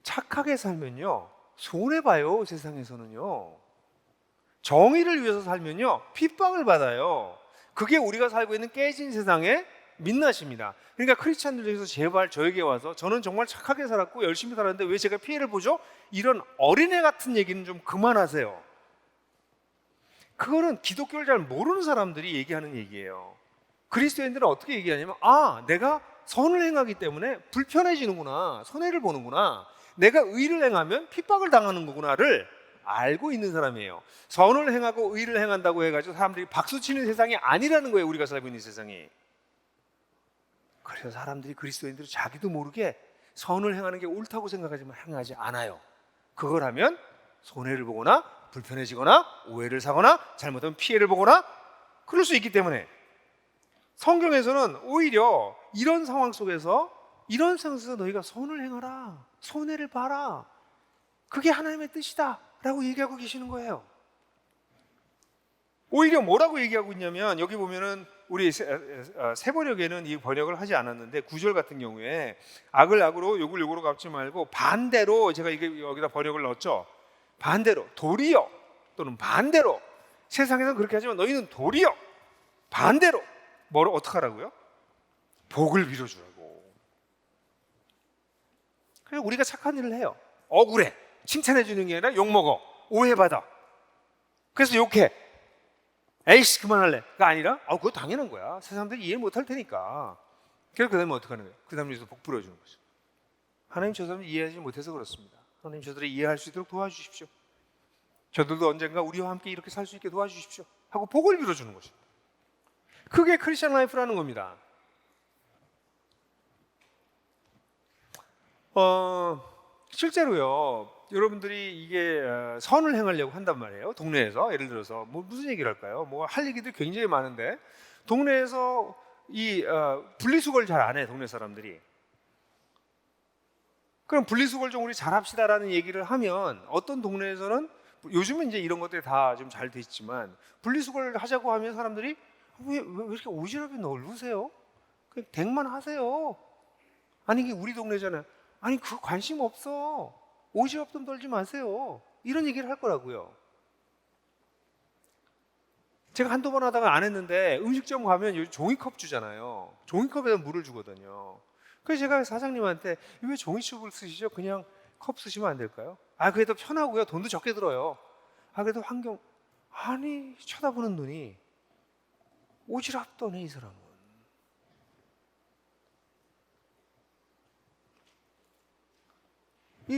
착하게 살면요 손해봐요. 세상에서는요 정의를 위해서 살면요 핍박을 받아요. 그게 우리가 살고 있는 깨진 세상의 민낯입니다. 그러니까 크리스찬들 중에서 제발 저에게 와서 저는 정말 착하게 살았고 열심히 살았는데 왜 제가 피해를 보죠? 이런 어린애 같은 얘기는 좀 그만하세요. 그거는 기독교를 잘 모르는 사람들이 얘기하는 얘기예요. 그리스도인들은 어떻게 얘기하냐면 내가 선을 행하기 때문에 불편해지는구나, 손해를 보는구나, 내가 의를 행하면 핍박을 당하는 거구나를 알고 있는 사람이에요. 선을 행하고 의를 행한다고 해가지고 사람들이 박수치는 세상이 아니라는 거예요. 우리가 살고 있는 세상이. 그래서 사람들이 그리스도인들이 자기도 모르게 선을 행하는 게 옳다고 생각하지만 행하지 않아요. 그걸 하면 손해를 보거나 불편해지거나 오해를 사거나 잘못하면 피해를 보거나 그럴 수 있기 때문에 성경에서는 오히려 이런 상황 속에서 너희가 선을 행하라, 손해를 봐라, 그게 하나님의 뜻이다 라고 얘기하고 계시는 거예요. 오히려 뭐라고 얘기하고 있냐면 여기 보면은 우리 새 번역에는 이 번역을 하지 않았는데 9절 같은 경우에 악을 악으로 욕을 욕으로 갚지 말고 반대로, 제가 이게 여기다 번역을 넣었죠. 반대로, 도리어 또는 반대로, 세상에서는 그렇게 하지만 너희는 도리어 반대로 뭐를 어떻게 하라고요? 복을 빌어주라고. 그래서 우리가 착한 일을 해요. 억울해, 칭찬해 주는 게 아니라 욕먹어, 오해받아, 그래서 욕해, 에이씨 그만할래가 아니라 그거 당연한 거야, 세상들이 이해 못할 테니까. 그래서 그 다음에 어떻게 하는 거예요? 그 다음에 복 빌어주는 거죠. 하나님 저 사람을 이해하지 못해서 그렇습니다. 하나님 저들을 이해할 수 있도록 도와주십시오. 저들도 언젠가 우리와 함께 이렇게 살 수 있게 도와주십시오 하고 복을 빌어주는 것입니다. 그게 크리스천 라이프라는 겁니다. 실제로요, 여러분들이 이게 선을 행하려고 한단 말이에요. 동네에서 예를 들어서 무슨 얘기를 할까요? 할 얘기들 굉장히 많은데 동네에서 이 분리수거를 잘 안 해, 동네 사람들이. 그럼 분리수거를 좀 우리 잘합시다라는 얘기를 하면 어떤 동네에서는, 요즘은 이제 이런 것들이 다 좀 잘 돼 있지만, 분리수거를 하자고 하면 사람들이 왜 이렇게 오지랖이 넓으세요? 그냥 댁만 하세요. 아니 이게 우리 동네잖아요. 아니 그거 관심 없어, 오지랖 좀 떨지 마세요, 이런 얘기를 할 거라고요. 제가 한두 번 하다가 안 했는데 음식점 가면 요즘 종이컵 주잖아요. 종이컵에다 물을 주거든요. 그래서 제가 사장님한테 왜 종이컵을 쓰시죠? 그냥 컵 쓰시면 안 될까요? 그게 더 편하고요, 돈도 적게 들어요. 그래도 환경, 아니 쳐다보는 눈이 오지랖 떠네 이 사람은.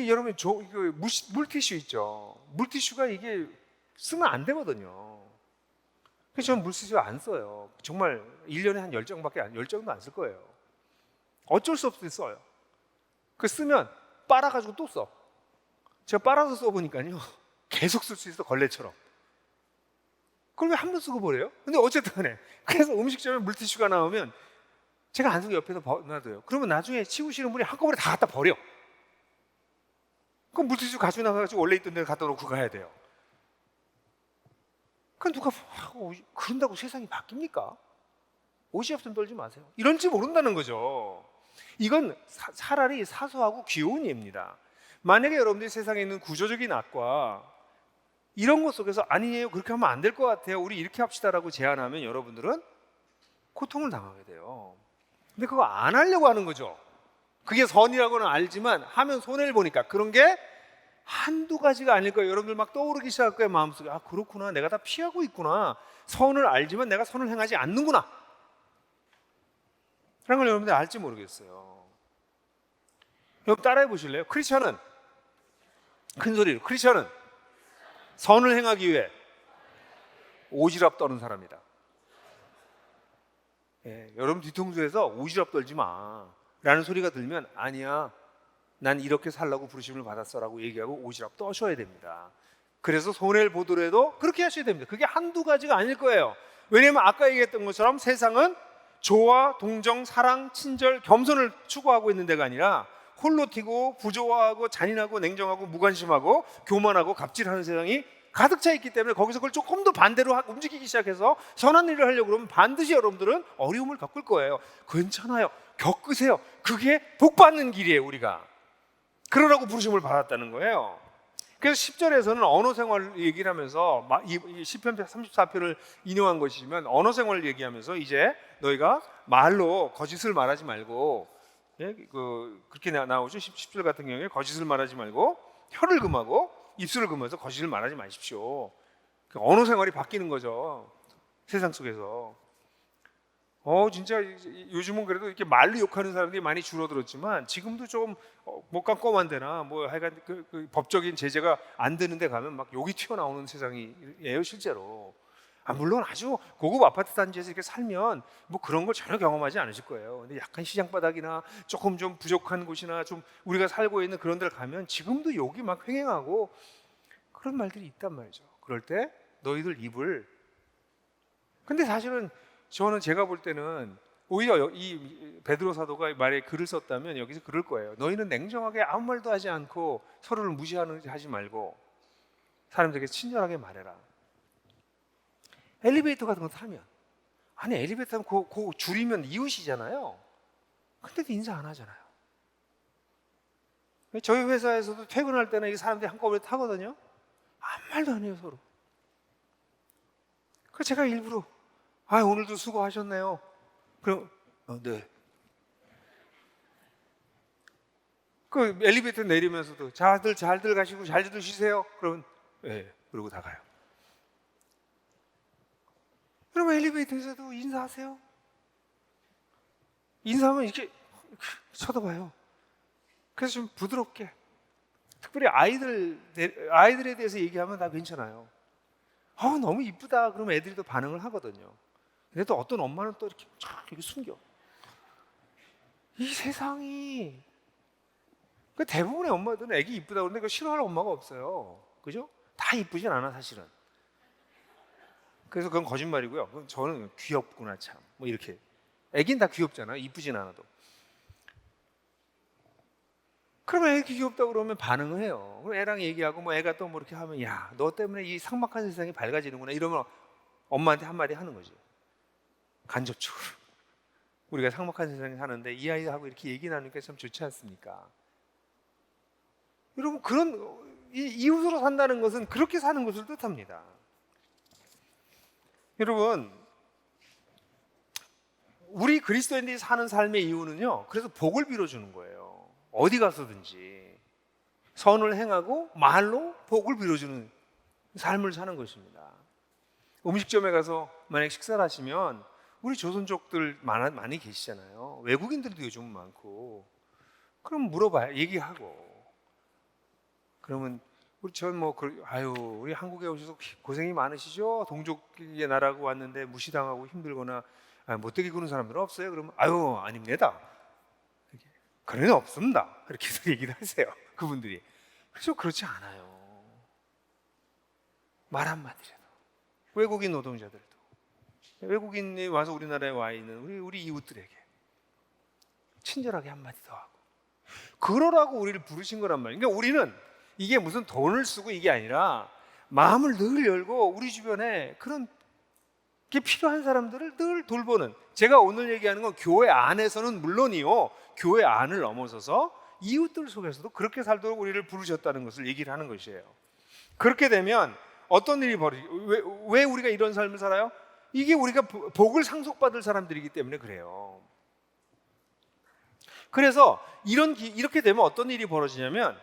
여러분 물티슈 있죠. 물티슈가 이게 쓰면 안 되거든요. 그래서 저는 물티슈 안 써요. 정말 1년에 한 10장도 안 쓸 거예요. 어쩔 수 없이 써요. 그 쓰면 빨아가지고 또 써. 제가 빨아서 써보니까요, 계속 쓸 수 있어, 걸레처럼. 그걸 왜 한 번 쓰고 버려요? 근데 어쨌든 간에, 그래서 음식점에 물티슈가 나오면 제가 안 쓰고 옆에서 놔둬요. 그러면 나중에 치우시는 분이 한꺼번에 다 갖다 버려. 그럼 물티슈 가지고 나가가지고 원래 있던 데 갖다 놓고 가야 돼요. 그럼 누가 그런다고 세상이 바뀝니까? 오지랖 좀 떨지 마세요, 이런지 모른다는 거죠. 이건 차라리 사소하고 귀여운 예입니다. 만약에 여러분들이 세상에 있는 구조적인 악과 이런 것 속에서 아니에요, 그렇게 하면 안 될 것 같아요, 우리 이렇게 합시다라고 제안하면 여러분들은 고통을 당하게 돼요. 근데 그거 안 하려고 하는 거죠. 그게 선이라고는 알지만 하면 손해를 보니까. 그런 게 한두 가지가 아닐 거예요. 여러분들 막 떠오르기 시작할 거예요, 마음속에. 그렇구나, 내가 다 피하고 있구나, 선을 알지만 내가 선을 행하지 않는구나 라는 걸 여러분들 알지 모르겠어요. 여러분 따라해 보실래요? 크리스천은, 큰 소리로, 크리스천은 선을 행하기 위해 오지랖 떠는 사람이다. 여러분 뒤통수에서 오지랖 떨지 마 라는 소리가 들면, 아니야, 난 이렇게 살라고 부르심을 받았어 라고 얘기하고 오지랖 떠셔야 됩니다. 그래서 손해를 보더라도 그렇게 하셔야 됩니다. 그게 한두 가지가 아닐 거예요. 왜냐하면 아까 얘기했던 것처럼 세상은 조화, 동정, 사랑, 친절, 겸손을 추구하고 있는 데가 아니라 홀로 튀고 부조화하고 잔인하고 냉정하고 무관심하고 교만하고 갑질하는 세상이 가득 차 있기 때문에, 거기서 그걸 조금 더 반대로 움직이기 시작해서 선한 일을 하려고 그러면 반드시 여러분들은 어려움을 겪을 거예요. 괜찮아요, 겪으세요. 그게 복 받는 길이에요. 우리가 그러라고 부르심을 받았다는 거예요. 그래서 10절에서는 언어 생활 얘기를 하면서 이 시편 34편을 인용한 것이지만 언어 생활을 얘기하면서 이제 너희가 말로 거짓을 말하지 말고, 예? 그렇게 나오죠. 10절 같은 경우에 거짓을 말하지 말고 혀를 금하고 입술을 금해서 거짓을 말하지 마십시오. 언어 생활이 바뀌는 거죠. 세상 속에서. 진짜 요즘은 그래도 이렇게 말로 욕하는 사람들이 많이 줄어들었지만 지금도 좀 뭐 깜깜한 데나 뭐 하여간 그 법적인 제재가 안 되는 데 가면 막 욕이 튀어나오는 세상이에요, 실제로. 물론 아주 고급 아파트 단지에서 이렇게 살면 뭐 그런 걸 전혀 경험하지 않으실 거예요. 근데 약간 시장 바닥이나 조금 좀 부족한 곳이나 좀 우리가 살고 있는 그런 데를 가면 지금도 욕이 막 횡행하고 그런 말들이 있단 말이죠. 그럴 때 너희들 입을, 근데 사실은 저는 제가 볼 때는 오히려 이 베드로 사도가 말에 글을 썼다면 여기서 그럴 거예요. 너희는 냉정하게 아무 말도 하지 않고 서로를 무시하지 말고 사람들에게 친절하게 말해라. 엘리베이터 같은 거 타면, 아니 엘리베이터 타면 그 줄이면 이웃이잖아요. 근데도 인사 안 하잖아요. 저희 회사에서도 퇴근할 때는 이 사람들이 한꺼번에 타거든요. 아무 말도 안 해요, 서로. 그래서 제가 일부러 오늘도 수고하셨네요. 그럼 네. 그 엘리베이터 내리면서도 잘들 가시고 잘들 쉬세요. 그러면 네. 그러고 다 가요. 여러분 엘리베이터에서도 인사하세요. 인사하면 이렇게 쳐다봐요. 그래서 좀 부드럽게, 특별히 아이들에 대해서 얘기하면 다 괜찮아요. 너무 이쁘다 그러면 애들이 또 반응을 하거든요. 근데 또 어떤 엄마는 또 이렇게 숨겨. 이 세상이, 대부분의 엄마들은 애기 이쁘다 그러는데 그거 싫어하는 엄마가 없어요. 그죠? 다 이쁘진 않아 사실은. 그래서 그건 거짓말이고요. 그럼 저는 귀엽구나 참. 뭐 이렇게. 애긴 다 귀엽잖아요. 이쁘진 않아도. 그러면 애기 귀엽다고 그러면 반응을 해요. 그럼 애랑 얘기하고 뭐 애가 또 뭐 이렇게 하면 야, 너 때문에 이 삭막한 세상이 밝아지는구나 이러면 엄마한테 한마디 하는 거지. 간접적으로. 우리가 삭막한 세상에 사는데 이 아이하고 이렇게 얘기 나누니까 참 좋지 않습니까? 여러분 이웃으로 산다는 것은 그렇게 사는 것을 뜻합니다. 여러분 우리 그리스도인들이 사는 삶의 이유는요, 그래서 복을 빌어주는 거예요. 어디 가서든지 선을 행하고 말로 복을 빌어주는 삶을 사는 것입니다. 음식점에 가서 만약 식사를 하시면 우리 조선족들 많이 계시잖아요. 외국인들도 요즘 많고. 그럼 물어봐요. 얘기하고. 그러면 우리 한국에 오셔서 고생이 많으시죠? 동족의 나라고 왔는데 무시당하고 힘들거나 못되게 구는 사람들은 없어요? 그러면 아닙니다. 그런 없습니다. 이렇게 해서 얘기를 하세요. 그분들이. 그래서 그렇지 않아요. 말 한마디라도. 외국인 노동자들도, 외국인이 와서 우리나라에 와 있는 우리 이웃들에게 친절하게 한마디 더 하고 그러라고 우리를 부르신 거란 말이에요. 그러니까 우리는 이게 무슨 돈을 쓰고 이게 아니라 마음을 늘 열고 우리 주변에 그런 게 필요한 사람들을 늘 돌보는, 제가 오늘 얘기하는 건 교회 안에서는 물론이요, 교회 안을 넘어서서 이웃들 속에서도 그렇게 살도록 우리를 부르셨다는 것을 얘기를 하는 것이에요. 그렇게 되면 어떤 일이 왜 우리가 이런 삶을 살아요? 이게 우리가 복을 상속받을 사람들이기 때문에 그래요. 그래서 이렇게 되면 어떤 일이 벌어지냐면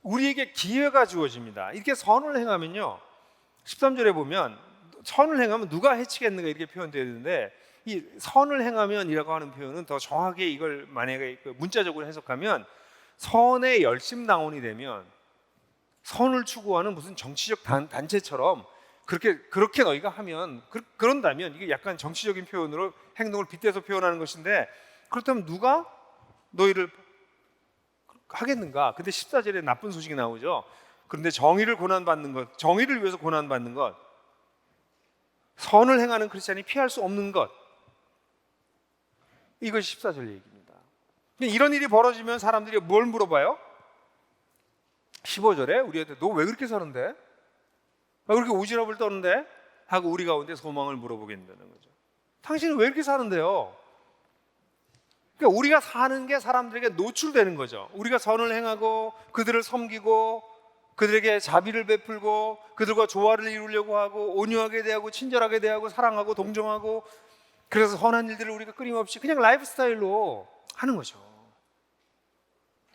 우리에게 기회가 주어집니다. 이렇게 선을 행하면요, 13절에 보면 선을 행하면 누가 해치겠는가 이렇게 표현되어 있는데, 이 선을 행하면이라고 하는 표현은 더 정확하게 이걸 만약에 문자적으로 해석하면 선의 열심당원이 되면, 선을 추구하는 무슨 정치적 단체처럼 그렇게 너희가 하면 그런다면, 이게 약간 정치적인 표현으로 행동을 빗대서 표현하는 것인데, 그렇다면 누가 너희를 하겠는가? 근데 14절에 나쁜 소식이 나오죠. 그런데 정의를 고난받는 것, 정의를 위해서 고난받는 것, 선을 행하는 크리스찬이 피할 수 없는 것, 이것이 14절 얘기입니다. 이런 일이 벌어지면 사람들이 뭘 물어봐요? 15절에 우리한테 너 왜 그렇게 사는데? 왜 그렇게 오지랖을 떠는데? 하고 우리 가운데 소망을 물어보겠다는 거죠. 당신은 왜 이렇게 사는데요? 그러니까 우리가 사는 게 사람들에게 노출되는 거죠. 우리가 선을 행하고 그들을 섬기고 그들에게 자비를 베풀고 그들과 조화를 이루려고 하고 온유하게 대하고 친절하게 대하고 사랑하고 동정하고, 그래서 선한 일들을 우리가 끊임없이 그냥 라이프 스타일로 하는 거죠.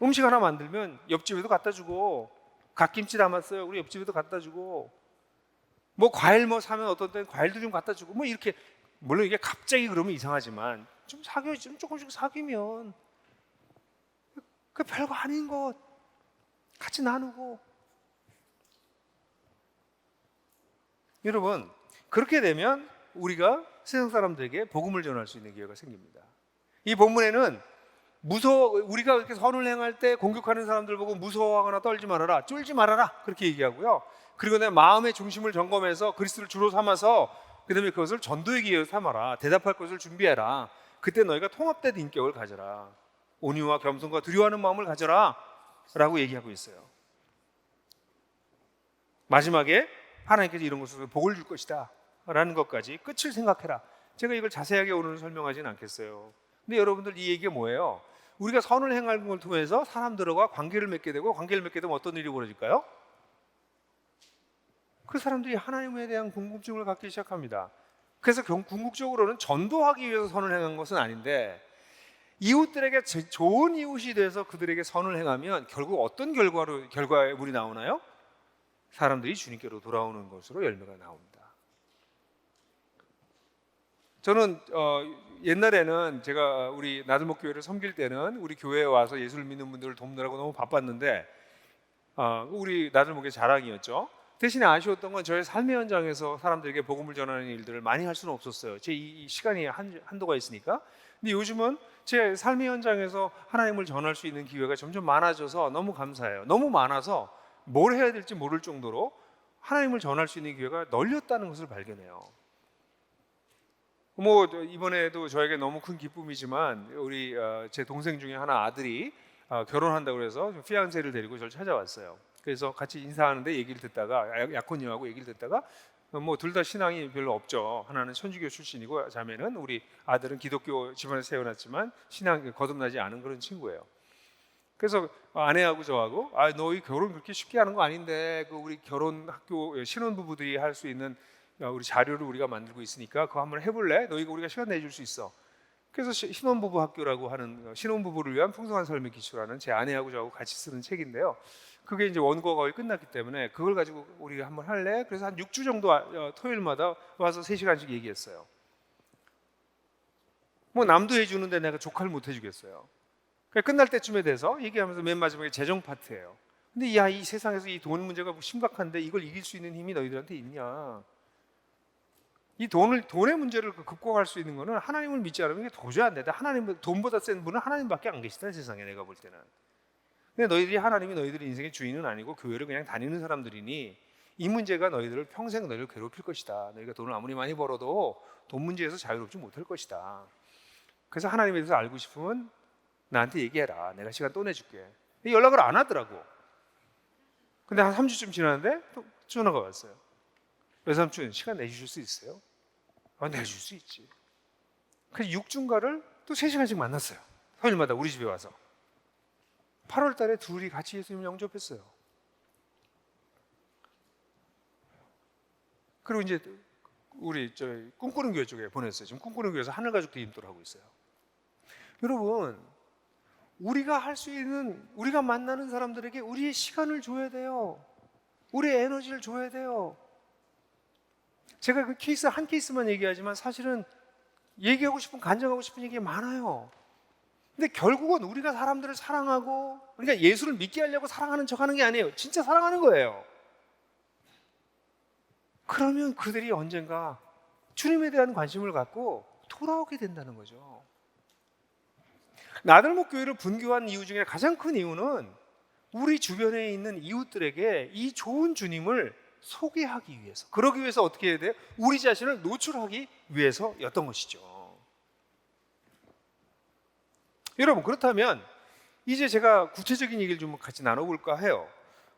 음식 하나 만들면 옆집에도 갖다 주고, 갓김치 담았어요, 우리 옆집에도 갖다 주고, 뭐 과일 뭐 사면 어떤 때는 과일도 좀 갖다 주고, 뭐 이렇게. 물론 이게 갑자기 그러면 이상하지만 좀 좀 조금씩 사귀면 그 별거 아닌 것 같이 나누고. 여러분, 그렇게 되면 우리가 세상 사람들에게 복음을 전할 수 있는 기회가 생깁니다. 이 본문에는 우리가 이렇게 선을 행할 때 공격하는 사람들 보고 무서워하거나 떨지 말아라, 쫄지 말아라, 그렇게 얘기하고요. 그리고 내 마음의 중심을 점검해서 그리스도를 주로 삼아서 그 다음에 그것을 전도의 기회로 삼아라, 대답할 것을 준비해라. 그때 너희가 통합된 인격을 가져라, 온유와 겸손과 두려워하는 마음을 가져라 라고 얘기하고 있어요. 마지막에 하나님께서 이런 것으로 복을 줄 것이다 라는 것까지 끝을 생각해라. 제가 이걸 자세하게 오늘은 설명하지는 않겠어요. 근데 여러분들, 이 얘기가 뭐예요? 우리가 선을 행하는 걸 통해서 사람들과 관계를 맺게 되고, 관계를 맺게 되면 어떤 일이 벌어질까요? 그 사람들이 하나님에 대한 궁금증을 갖기 시작합니다. 그래서 궁극적으로는 전도하기 위해서 선을 행한 것은 아닌데, 이웃들에게 좋은 이웃이 돼서 그들에게 선을 행하면 결국 어떤 결과에 우리 나오나요? 사람들이 주님께로 돌아오는 것으로 열매가 나옵니다. 저는 옛날에는 제가 우리 나들목교회를 섬길 때는 우리 교회에 와서 예수를 믿는 분들을 돕느라고 너무 바빴는데, 우리 나들목의 자랑이었죠. 대신에 아쉬웠던 건 저의 삶의 현장에서 사람들에게 복음을 전하는 일들을 많이 할 수는 없었어요. 제 이 시간이 한도가 있으니까. 근데 요즘은 제 삶의 현장에서 하나님을 전할 수 있는 기회가 점점 많아져서 너무 감사해요. 너무 많아서 뭘 해야 될지 모를 정도로 하나님을 전할 수 있는 기회가 널렸다는 것을 발견해요. 뭐 이번에도 저에게 너무 큰 기쁨이지만, 우리 제 동생 중에 하나 아들이 결혼한다고 해서 피앙세를 데리고 저를 찾아왔어요. 그래서 같이 인사하는데 얘기를 듣다가, 약혼녀하고 얘기를 듣다가, 뭐 둘 다 신앙이 별로 없죠. 하나는 천주교 출신이고 자매는, 우리 아들은 기독교 집안에서 태어났지만 신앙이 거듭나지 않은 그런 친구예요. 그래서 아내하고 저하고, 너희 결혼 그렇게 쉽게 하는 거 아닌데, 그 우리 결혼 학교 신혼부부들이 할 수 있는 우리 자료를 우리가 만들고 있으니까 그거 한번 해볼래? 너희가 우리가 시간 내줄 수 있어. 그래서 신혼부부 학교라고 하는, 신혼부부를 위한 풍성한 삶의 기초라는 제 아내하고 저하고 같이 쓰는 책인데요. 그게 이제 원고가 거의 끝났기 때문에 그걸 가지고 우리가 한번 할래? 그래서 한 6주 정도 토요일마다 와서 3시간씩 얘기했어요. 뭐 남도 해주는데 내가 조카를 못 해주겠어요. 끝날 때쯤에 돼서 얘기하면서 맨 마지막에 재정 파트예요. 근데 이 세상에서 이 돈 문제가 심각한데 이걸 이길 수 있는 힘이 너희들한테 있냐? 이 돈의 문제를 극복할 수 있는 거는 하나님을 믿지 않으면 이게 도저히 안 된다. 돈보다 센 분은 하나님밖에 안 계시다, 세상에. 내가 볼 때는. 근데 하나님이 너희들의 인생의 주인은 아니고 교회를 그냥 다니는 사람들이니, 이 문제가 평생 너희를 괴롭힐 것이다. 너희가 돈을 아무리 많이 벌어도 돈 문제에서 자유롭지 못할 것이다. 그래서 하나님에 대해서 알고 싶으면 나한테 얘기해라. 내가 시간 또 내줄게. 연락을 안 하더라고. 근데 한 3주쯤 지났는데 또 전화가 왔어요. 외삼촌, 시간 내주실 수 있어요? 내줄 수 있지. 그래서 6주인가를 또 3시간씩 만났어요. 토요일마다 우리 집에 와서. 8월 달에 둘이 같이 예수님 영접했어요. 그리고 이제 우리 꿈꾸는 교회 쪽에 보냈어요. 지금 꿈꾸는 교회에서 하늘가족들 인도를 하고 있어요. 여러분, 우리가 할 수 있는, 우리가 만나는 사람들에게 우리의 시간을 줘야 돼요. 우리의 에너지를 줘야 돼요. 제가 그 케이스 한 케이스만 얘기하지만 사실은 얘기하고 싶은, 간증하고 싶은 얘기 많아요. 근데 결국은 우리가 사람들을 사랑하고, 그러니까 예수를 믿게 하려고 사랑하는 척 하는 게 아니에요. 진짜 사랑하는 거예요. 그러면 그들이 언젠가 주님에 대한 관심을 갖고 돌아오게 된다는 거죠. 나들목 교회를 분교한 이유 중에 가장 큰 이유는 우리 주변에 있는 이웃들에게 이 좋은 주님을 소개하기 위해서, 그러기 위해서 어떻게 해야 돼요? 우리 자신을 노출하기 위해서였던 것이죠. 여러분, 그렇다면 이제 제가 구체적인 얘기를 좀 같이 나눠볼까 해요.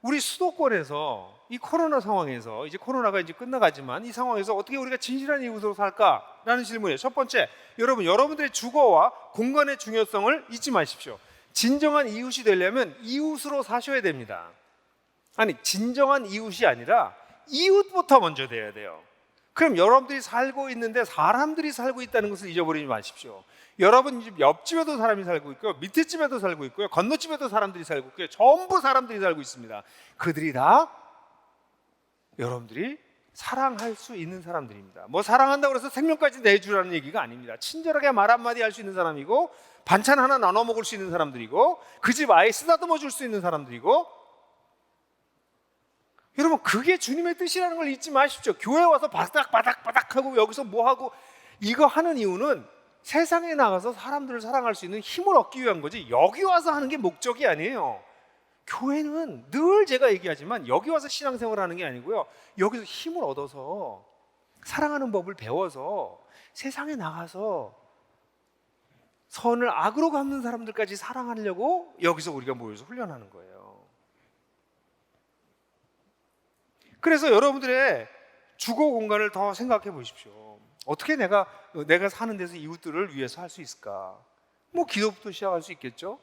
우리 수도권에서 이 코로나 상황에서, 이제 코로나가 이제 끝나가지만 이 상황에서 어떻게 우리가 진실한 이웃으로 살까라는 질문이에요. 첫 번째, 여러분들의 주거와 공간의 중요성을 잊지 마십시오. 진정한 이웃이 되려면 이웃으로 사셔야 됩니다. 아니, 진정한 이웃이 아니라 이웃부터 먼저 돼야 돼요. 그럼 여러분들이 살고 있는데 사람들이 살고 있다는 것을 잊어버리지 마십시오. 여러분 집 옆집에도 사람이 살고 있고요, 밑에 집에도 살고 있고요, 건너집에도 사람들이 살고 있고요, 전부 사람들이 살고 있습니다. 그들이 다 여러분들이 사랑할 수 있는 사람들입니다. 뭐 사랑한다고 해서 생명까지 내주라는 얘기가 아닙니다. 친절하게 말 한마디 할 수 있는 사람이고, 반찬 하나 나눠 먹을 수 있는 사람들이고, 그 집 아이 쓰다듬어 줄 수 있는 사람들이고. 여러분, 그게 주님의 뜻이라는 걸 잊지 마십시오. 교회 와서 바닥바닥바닥 하고 여기서 뭐 하고 이거 하는 이유는 세상에 나가서 사람들을 사랑할 수 있는 힘을 얻기 위한 거지, 여기 와서 하는 게 목적이 아니에요. 교회는 늘 제가 얘기하지만 여기 와서 신앙생활을 하는 게 아니고요, 여기서 힘을 얻어서 사랑하는 법을 배워서 세상에 나가서 선을 악으로 갚는 사람들까지 사랑하려고 여기서 우리가 모여서 훈련하는 거예요. 그래서 여러분들의 주거 공간을 더 생각해 보십시오. 어떻게 내가 사는 데서 이웃들을 위해서 할 수 있을까? 뭐 기도부터 시작할 수 있겠죠.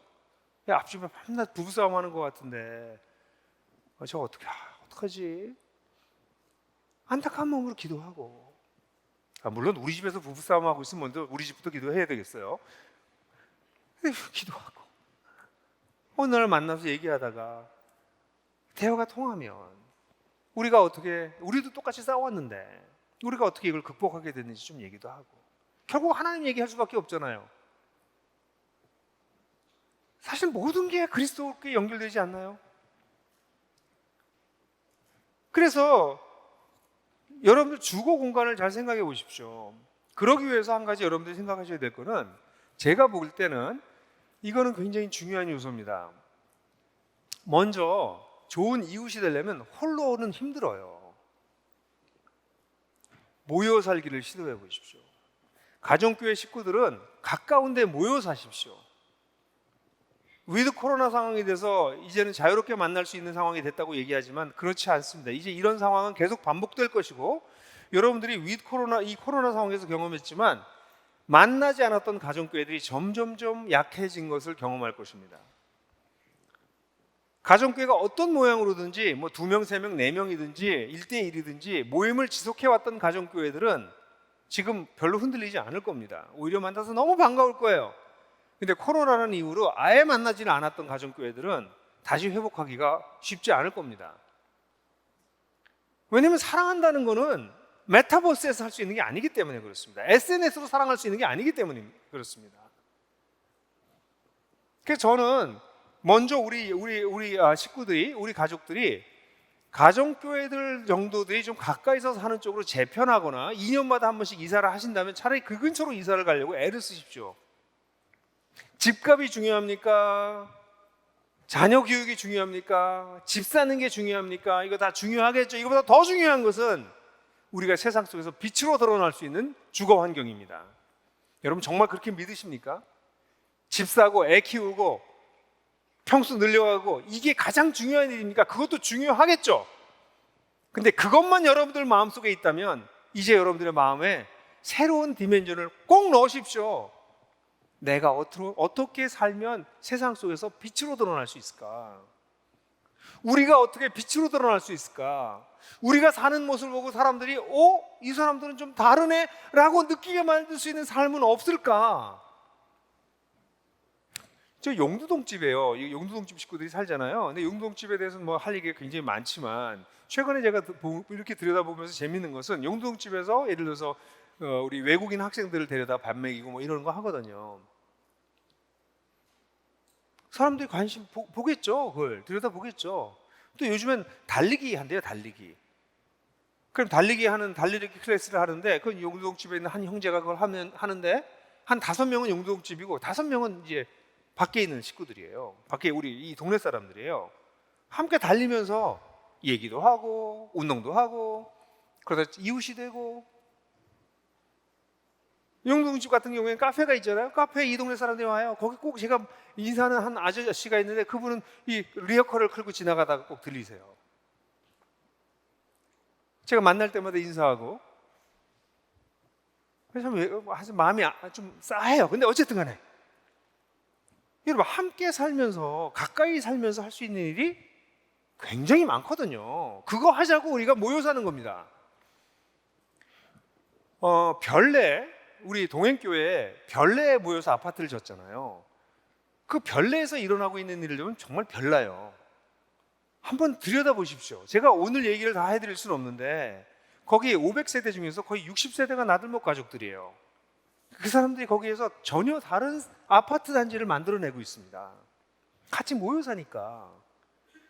야, 앞집에 밤낮 부부싸움 하는 것 같은데 저 어떡하지? 안타까운 마음으로 기도하고. 물론 우리 집에서 부부싸움 하고 있으면 먼저 우리 집부터 기도해야 되겠어요. 기도하고 어느 날 만나서 얘기하다가 대화가 통하면 우리도 똑같이 싸웠는데 우리가 어떻게 이걸 극복하게 됐는지 좀 얘기도 하고. 결국 하나님 얘기할 수밖에 없잖아요. 사실 모든 게 그리스도께 연결되지 않나요? 그래서 여러분들 주거 공간을 잘 생각해 보십시오. 그러기 위해서 한 가지 여러분들이 생각하셔야 될 거는, 제가 볼 때는 이거는 굉장히 중요한 요소입니다. 먼저 좋은 이웃이 되려면 홀로는 힘들어요. 모여 살기를 시도해 보십시오. 가정교회 식구들은 가까운 데 모여 사십시오. 위드 코로나 상황이 돼서 이제는 자유롭게 만날 수 있는 상황이 됐다고 얘기하지만 그렇지 않습니다. 이제 이런 상황은 계속 반복될 것이고, 여러분들이 이 코로나 상황에서 경험했지만 만나지 않았던 가정교회들이 점점점 약해진 것을 경험할 것입니다. 가정교회가 어떤 모양으로든지 뭐 2명, 3명, 4명이든지 1대1이든지 모임을 지속해왔던 가정교회들은 지금 별로 흔들리지 않을 겁니다. 오히려 만나서 너무 반가울 거예요. 근데 코로나라는 이유로 아예 만나지는 않았던 가정교회들은 다시 회복하기가 쉽지 않을 겁니다. 왜냐하면 사랑한다는 거는 메타버스에서 할 수 있는 게 아니기 때문에 그렇습니다. SNS로 사랑할 수 있는 게 아니기 때문에 그렇습니다. 그래서 저는 먼저 우리 식구들이, 우리 가족들이 가정교회들 정도들이 좀 가까이서 사는 쪽으로 재편하거나 2년마다 한 번씩 이사를 하신다면 차라리 그 근처로 이사를 가려고 애를 쓰십시오. 집값이 중요합니까? 자녀 교육이 중요합니까? 집 사는 게 중요합니까? 이거 다 중요하겠죠. 이거보다 더 중요한 것은 우리가 세상 속에서 빛으로 드러날 수 있는 주거 환경입니다. 여러분 정말 그렇게 믿으십니까? 집 사고 애 키우고 평수 늘려가고 이게 가장 중요한 일입니까? 그것도 중요하겠죠. 근데 그것만 여러분들 마음속에 있다면 이제 여러분들의 마음에 새로운 디멘전을 꼭 넣으십시오. 내가 어떻게 살면 세상 속에서 빛으로 드러날 수 있을까? 우리가 어떻게 빛으로 드러날 수 있을까? 우리가 사는 모습을 보고 사람들이 이 사람들은 좀 다르네? 라고 느끼게 만들 수 있는 삶은 없을까? 저 용두동집이에요. 용두동집 식구들이 살잖아요. 근데 용두동집에 대해서는 뭐 할 얘기가 굉장히 많지만, 최근에 제가 이렇게 들여다보면서 재밌는 것은, 용두동집에서 예를 들어서 우리 외국인 학생들을 데려다 밥 먹이고 뭐 이런 거 하거든요. 사람들이 관심 보겠죠. 그걸 들여다보겠죠. 또 요즘엔 달리기 한대요. 달리기. 그럼 달리기 클래스를 하는데, 그 용두동집에 있는 한 형제가 그걸 하는데 한 5명은 용두동집이고 5명은 이제 밖에 있는 식구들이에요. 밖에 우리 이 동네 사람들이에요. 함께 달리면서 얘기도 하고 운동도 하고 그러다 이웃이 되고. 용두동집 같은 경우에는 카페가 있잖아요. 카페에 이 동네 사람들이 와요. 거기 꼭 제가 인사하는 한 아저씨가 있는데, 그분은 이 리어커를 끌고 지나가다가 꼭 들리세요. 제가 만날 때마다 인사하고. 그래서 마음이 좀 싸해요. 근데 어쨌든 간에 여러분, 함께 살면서 가까이 살면서 할 수 있는 일이 굉장히 많거든요. 그거 하자고 우리가 모여 사는 겁니다. 별내, 우리 동행교회에 별내에 모여서 아파트를 졌잖아요. 그 별내에서 일어나고 있는 일을 보면 정말 별나요. 한번 들여다보십시오. 제가 오늘 얘기를 다 해드릴 수는 없는데 거기 500세대 중에서 거의 60세대가 나들목 가족들이에요. 그 사람들이 거기에서 전혀 다른 아파트 단지를 만들어내고 있습니다. 같이 모여 사니까.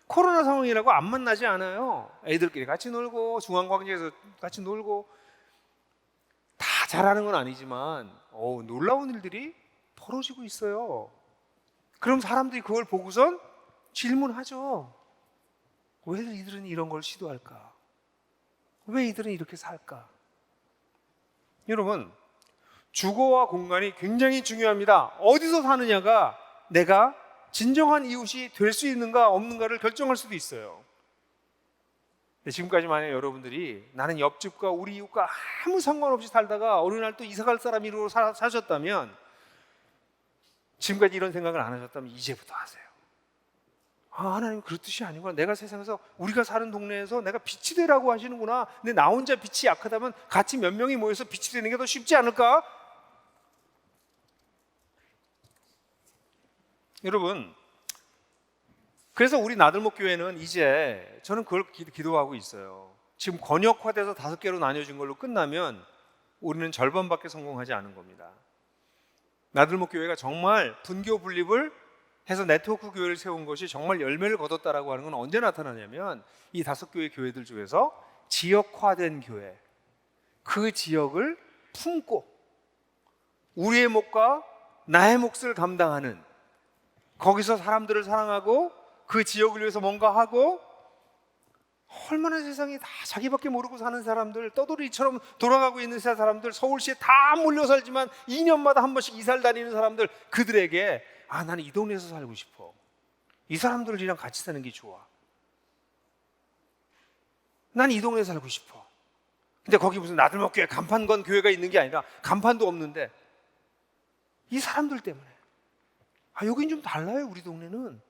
코로나 상황이라고 안 만나지 않아요. 애들끼리 같이 놀고 중앙광장에서 같이 놀고 다 잘하는 건 아니지만 놀라운 일들이 벌어지고 있어요. 그럼 사람들이 그걸 보고선 질문하죠. 왜 이들은 이런 걸 시도할까? 왜 이들은 이렇게 살까? 여러분, 주거와 공간이 굉장히 중요합니다. 어디서 사느냐가 내가 진정한 이웃이 될 수 있는가 없는가를 결정할 수도 있어요. 지금까지 만약 여러분들이 나는 옆집과 우리 이웃과 아무 상관없이 살다가 어느 날 또 이사갈 사람으로 사셨다면, 지금까지 이런 생각을 안 하셨다면 이제부터 하세요. 하나님 그런 뜻이 아니구나. 내가 세상에서 우리가 사는 동네에서 내가 빛이 되라고 하시는구나. 근데 나 혼자 빛이 약하다면 같이 몇 명이 모여서 빛이 되는 게 더 쉽지 않을까? 여러분, 그래서 우리 나들목 교회는 이제 저는 그걸 기도하고 있어요. 지금 권역화돼서 5개로 나뉘어진 걸로 끝나면 우리는 절반밖에 성공하지 않은 겁니다. 나들목 교회가 정말 분교 분립을 해서 네트워크 교회를 세운 것이 정말 열매를 거뒀다라고 하는 건 언제 나타나냐면 이 5교회 교회들 중에서 지역화된 교회, 그 지역을 품고 우리의 몫과 나의 몫을 감당하는, 거기서 사람들을 사랑하고 그 지역을 위해서 뭔가 하고, 얼마나 세상에 다 자기밖에 모르고 사는 사람들, 떠돌이처럼 돌아가고 있는 사람들, 서울시에 다 몰려 살지만 2년마다 한 번씩 이사를 다니는 사람들, 그들에게 나는 이 동네에서 살고 싶어. 이 사람들이랑 같이 사는 게 좋아. 난 이 동네에 살고 싶어. 근데 거기 무슨 나들목 교회, 간판건 교회가 있는 게 아니라 간판도 없는데 이 사람들 때문에 여긴 좀 달라요. 우리 동네는.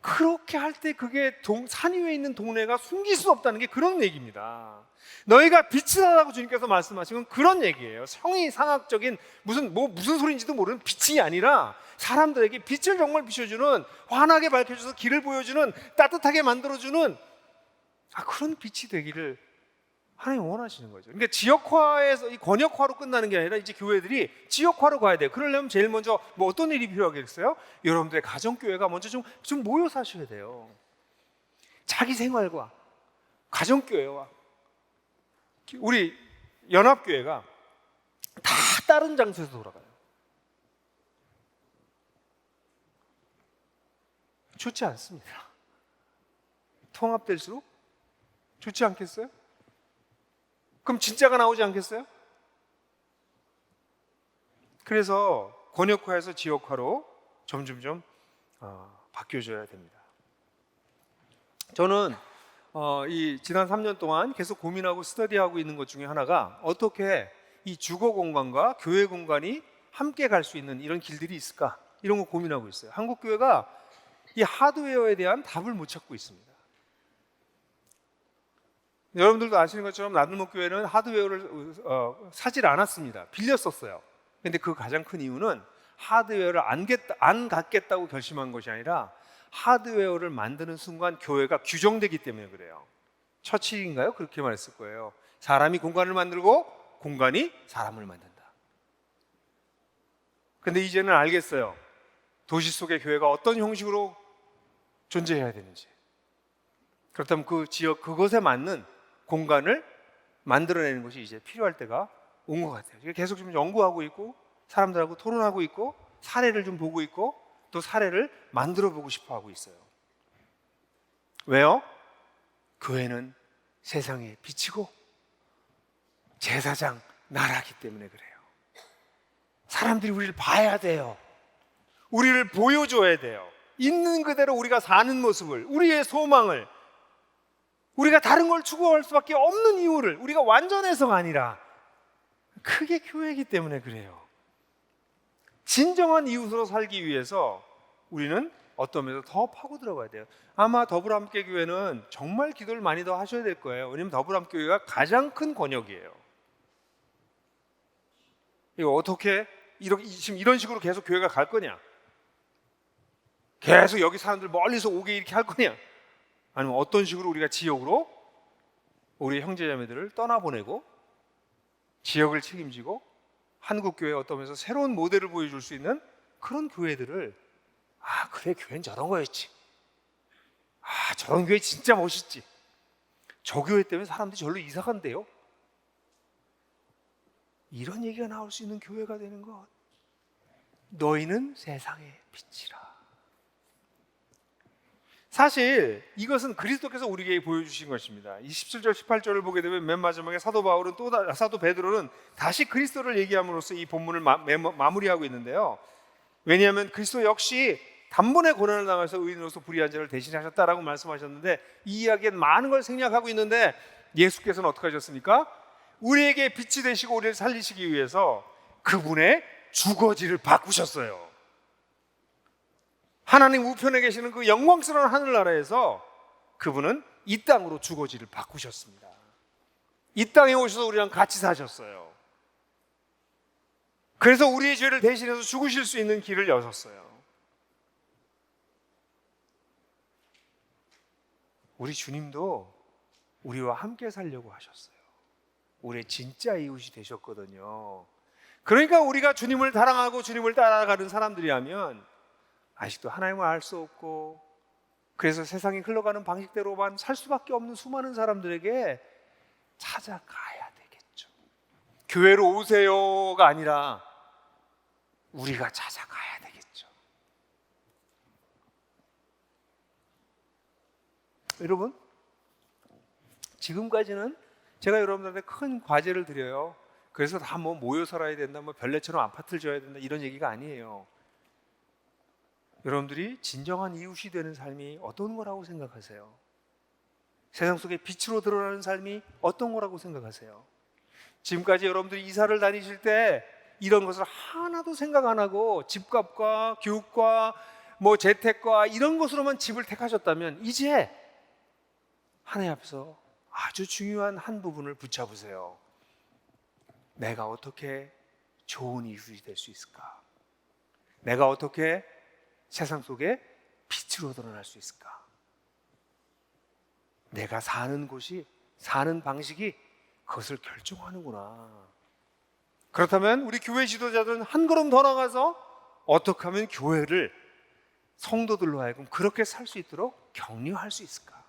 그렇게 할 때 그게 산 위에 있는 동네가 숨길 수 없다는 게 그런 얘기입니다. 너희가 빛이라고 주님께서 말씀하신 건 그런 얘기예요. 성의 상학적인 무슨 소리인지도 모르는 빛이 아니라 사람들에게 빛을 정말 비춰주는, 환하게 밝혀줘서 길을 보여주는, 따뜻하게 만들어주는 그런 빛이 되기를 하나님 원하시는 거죠. 그러니까 지역화에서 이 권역화로 끝나는 게 아니라 이제 교회들이 지역화로 가야 돼요. 그러려면 제일 먼저 어떤 일이 필요하겠어요? 여러분들의 가정교회가 먼저 좀 모여 사셔야 돼요. 자기 생활과 가정교회와 우리 연합교회가 다 다른 장소에서 돌아가요. 좋지 않습니다. 통합될수록 좋지 않겠어요? 그럼 진짜가 나오지 않겠어요? 그래서 권역화에서 지역화로 점점점 바뀌어져야 됩니다. 저는 이 지난 3년 동안 계속 고민하고 스터디하고 있는 것 중에 하나가 어떻게 이 주거 공간과 교회 공간이 함께 갈 수 있는 이런 길들이 있을까, 이런 거 고민하고 있어요. 한국 교회가 이 하드웨어에 대한 답을 못 찾고 있습니다. 여러분들도 아시는 것처럼 나들목 교회는 하드웨어를 사질 않았습니다. 빌렸었어요. 그런데 그 가장 큰 이유는 하드웨어를 안 갖겠다고 결심한 것이 아니라 하드웨어를 만드는 순간 교회가 규정되기 때문에 그래요. 처칠인가요? 그렇게 말했을 거예요. 사람이 공간을 만들고 공간이 사람을 만든다. 그런데 이제는 알겠어요. 도시 속의 교회가 어떤 형식으로 존재해야 되는지. 그렇다면 그 지역, 그것에 맞는 공간을 만들어내는 것이 이제 필요할 때가 온 것 같아요. 계속 좀 연구하고 있고 사람들하고 토론하고 있고 사례를 좀 보고 있고 또 사례를 만들어 보고 싶어 하고 있어요. 왜요? 교회는 세상에 빛이고 제사장 나라기 때문에 그래요. 사람들이 우리를 봐야 돼요. 우리를 보여줘야 돼요. 있는 그대로 우리가 사는 모습을, 우리의 소망을, 우리가 다른 걸 추구할 수밖에 없는 이유를, 우리가 완전해서가 아니라 그게 교회이기 때문에 그래요. 진정한 이웃으로 살기 위해서 우리는 어떤 면에서 더 파고 들어가야 돼요. 아마 더불함교회는 정말 기도를 많이 더 하셔야 될 거예요. 왜냐하면 더불함교회가 가장 큰 권역이에요. 이거 어떻게 지금 이런 식으로 계속 교회가 갈 거냐? 계속 여기 사람들 멀리서 오게 이렇게 할 거냐? 아니면 어떤 식으로 우리가 지역으로 우리 형제자매들을 떠나보내고 지역을 책임지고 한국교회에 어떤 면에서 새로운 모델을 보여줄 수 있는 그런 교회들을 그래 교회는 저런 거였지. 저런 교회 진짜 멋있지. 저 교회 때문에 사람들이 절로 이사 간대요. 이런 얘기가 나올 수 있는 교회가 되는 것. 너희는 세상의 빛이라. 사실 이것은 그리스도께서 우리에게 보여주신 것입니다. 이 17절 18절을 보게 되면 맨 마지막에 사도 베드로는 다시 그리스도를 얘기함으로써 이 본문을 마무리하고 있는데요. 왜냐하면 그리스도 역시 단번에 고난을 당해서 의인으로서 불의한 자를 대신하셨다라고 말씀하셨는데 이 이야기엔 많은 걸 생략하고 있는데 예수께서는 어떻게 하셨습니까? 우리에게 빛이 되시고 우리를 살리시기 위해서 그분의 주거지를 바꾸셨어요. 하나님 우편에 계시는 그 영광스러운 하늘나라에서 그분은 이 땅으로 주거지를 바꾸셨습니다. 이 땅에 오셔서 우리랑 같이 사셨어요. 그래서 우리의 죄를 대신해서 죽으실 수 있는 길을 여셨어요. 우리 주님도 우리와 함께 살려고 하셨어요. 우리의 진짜 이웃이 되셨거든요. 그러니까 우리가 주님을 사랑하고 주님을 따라가는 사람들이라면 아직도 하나님을 알 수 없고 그래서 세상이 흘러가는 방식대로만 살 수밖에 없는 수많은 사람들에게 찾아가야 되겠죠. 교회로 오세요가 아니라 우리가 찾아가야 되겠죠. 여러분, 지금까지는 제가 여러분들한테 큰 과제를 드려요. 그래서 다 모여 살아야 된다, 별내처럼 아파트를 지어야 된다 이런 얘기가 아니에요. 여러분들이 진정한 이웃이 되는 삶이 어떤 거라고 생각하세요? 세상 속에 빛으로 드러나는 삶이 어떤 거라고 생각하세요? 지금까지 여러분들이 이사를 다니실 때 이런 것을 하나도 생각 안 하고 집값과 교육과 재택과 이런 것으로만 집을 택하셨다면 이제 하나님 앞에서 아주 중요한 한 부분을 붙잡으세요. 내가 어떻게 좋은 이웃이 될 수 있을까? 내가 어떻게 세상 속에 빛으로 드러날 수 있을까? 내가 사는 곳이, 사는 방식이 그것을 결정하는구나. 그렇다면 우리 교회 지도자들은 한 걸음 더 나가서 어떻게 하면 교회를 성도들로 하여금 그렇게 살 수 있도록 격려할 수 있을까?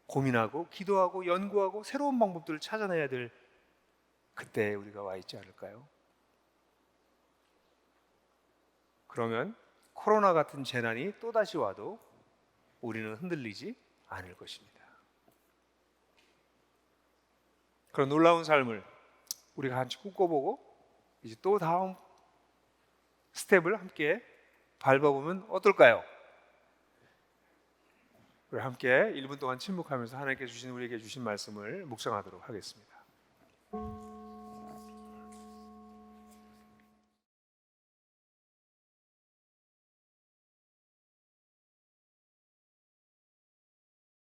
고민하고 기도하고 연구하고 새로운 방법들을 찾아내야 될 그때에 우리가 와 있지 않을까요? 그러면 코로나 같은 재난이 또다시 와도 우리는 흔들리지 않을 것입니다. 그런 놀라운 삶을 우리가 같이 꿈꿔보고 이제 또 다음 스텝을 함께 밟아보면 어떨까요? 우리 함께 1분 동안 침묵하면서 하나님께 우리에게 주신 말씀을 묵상하도록 하겠습니다.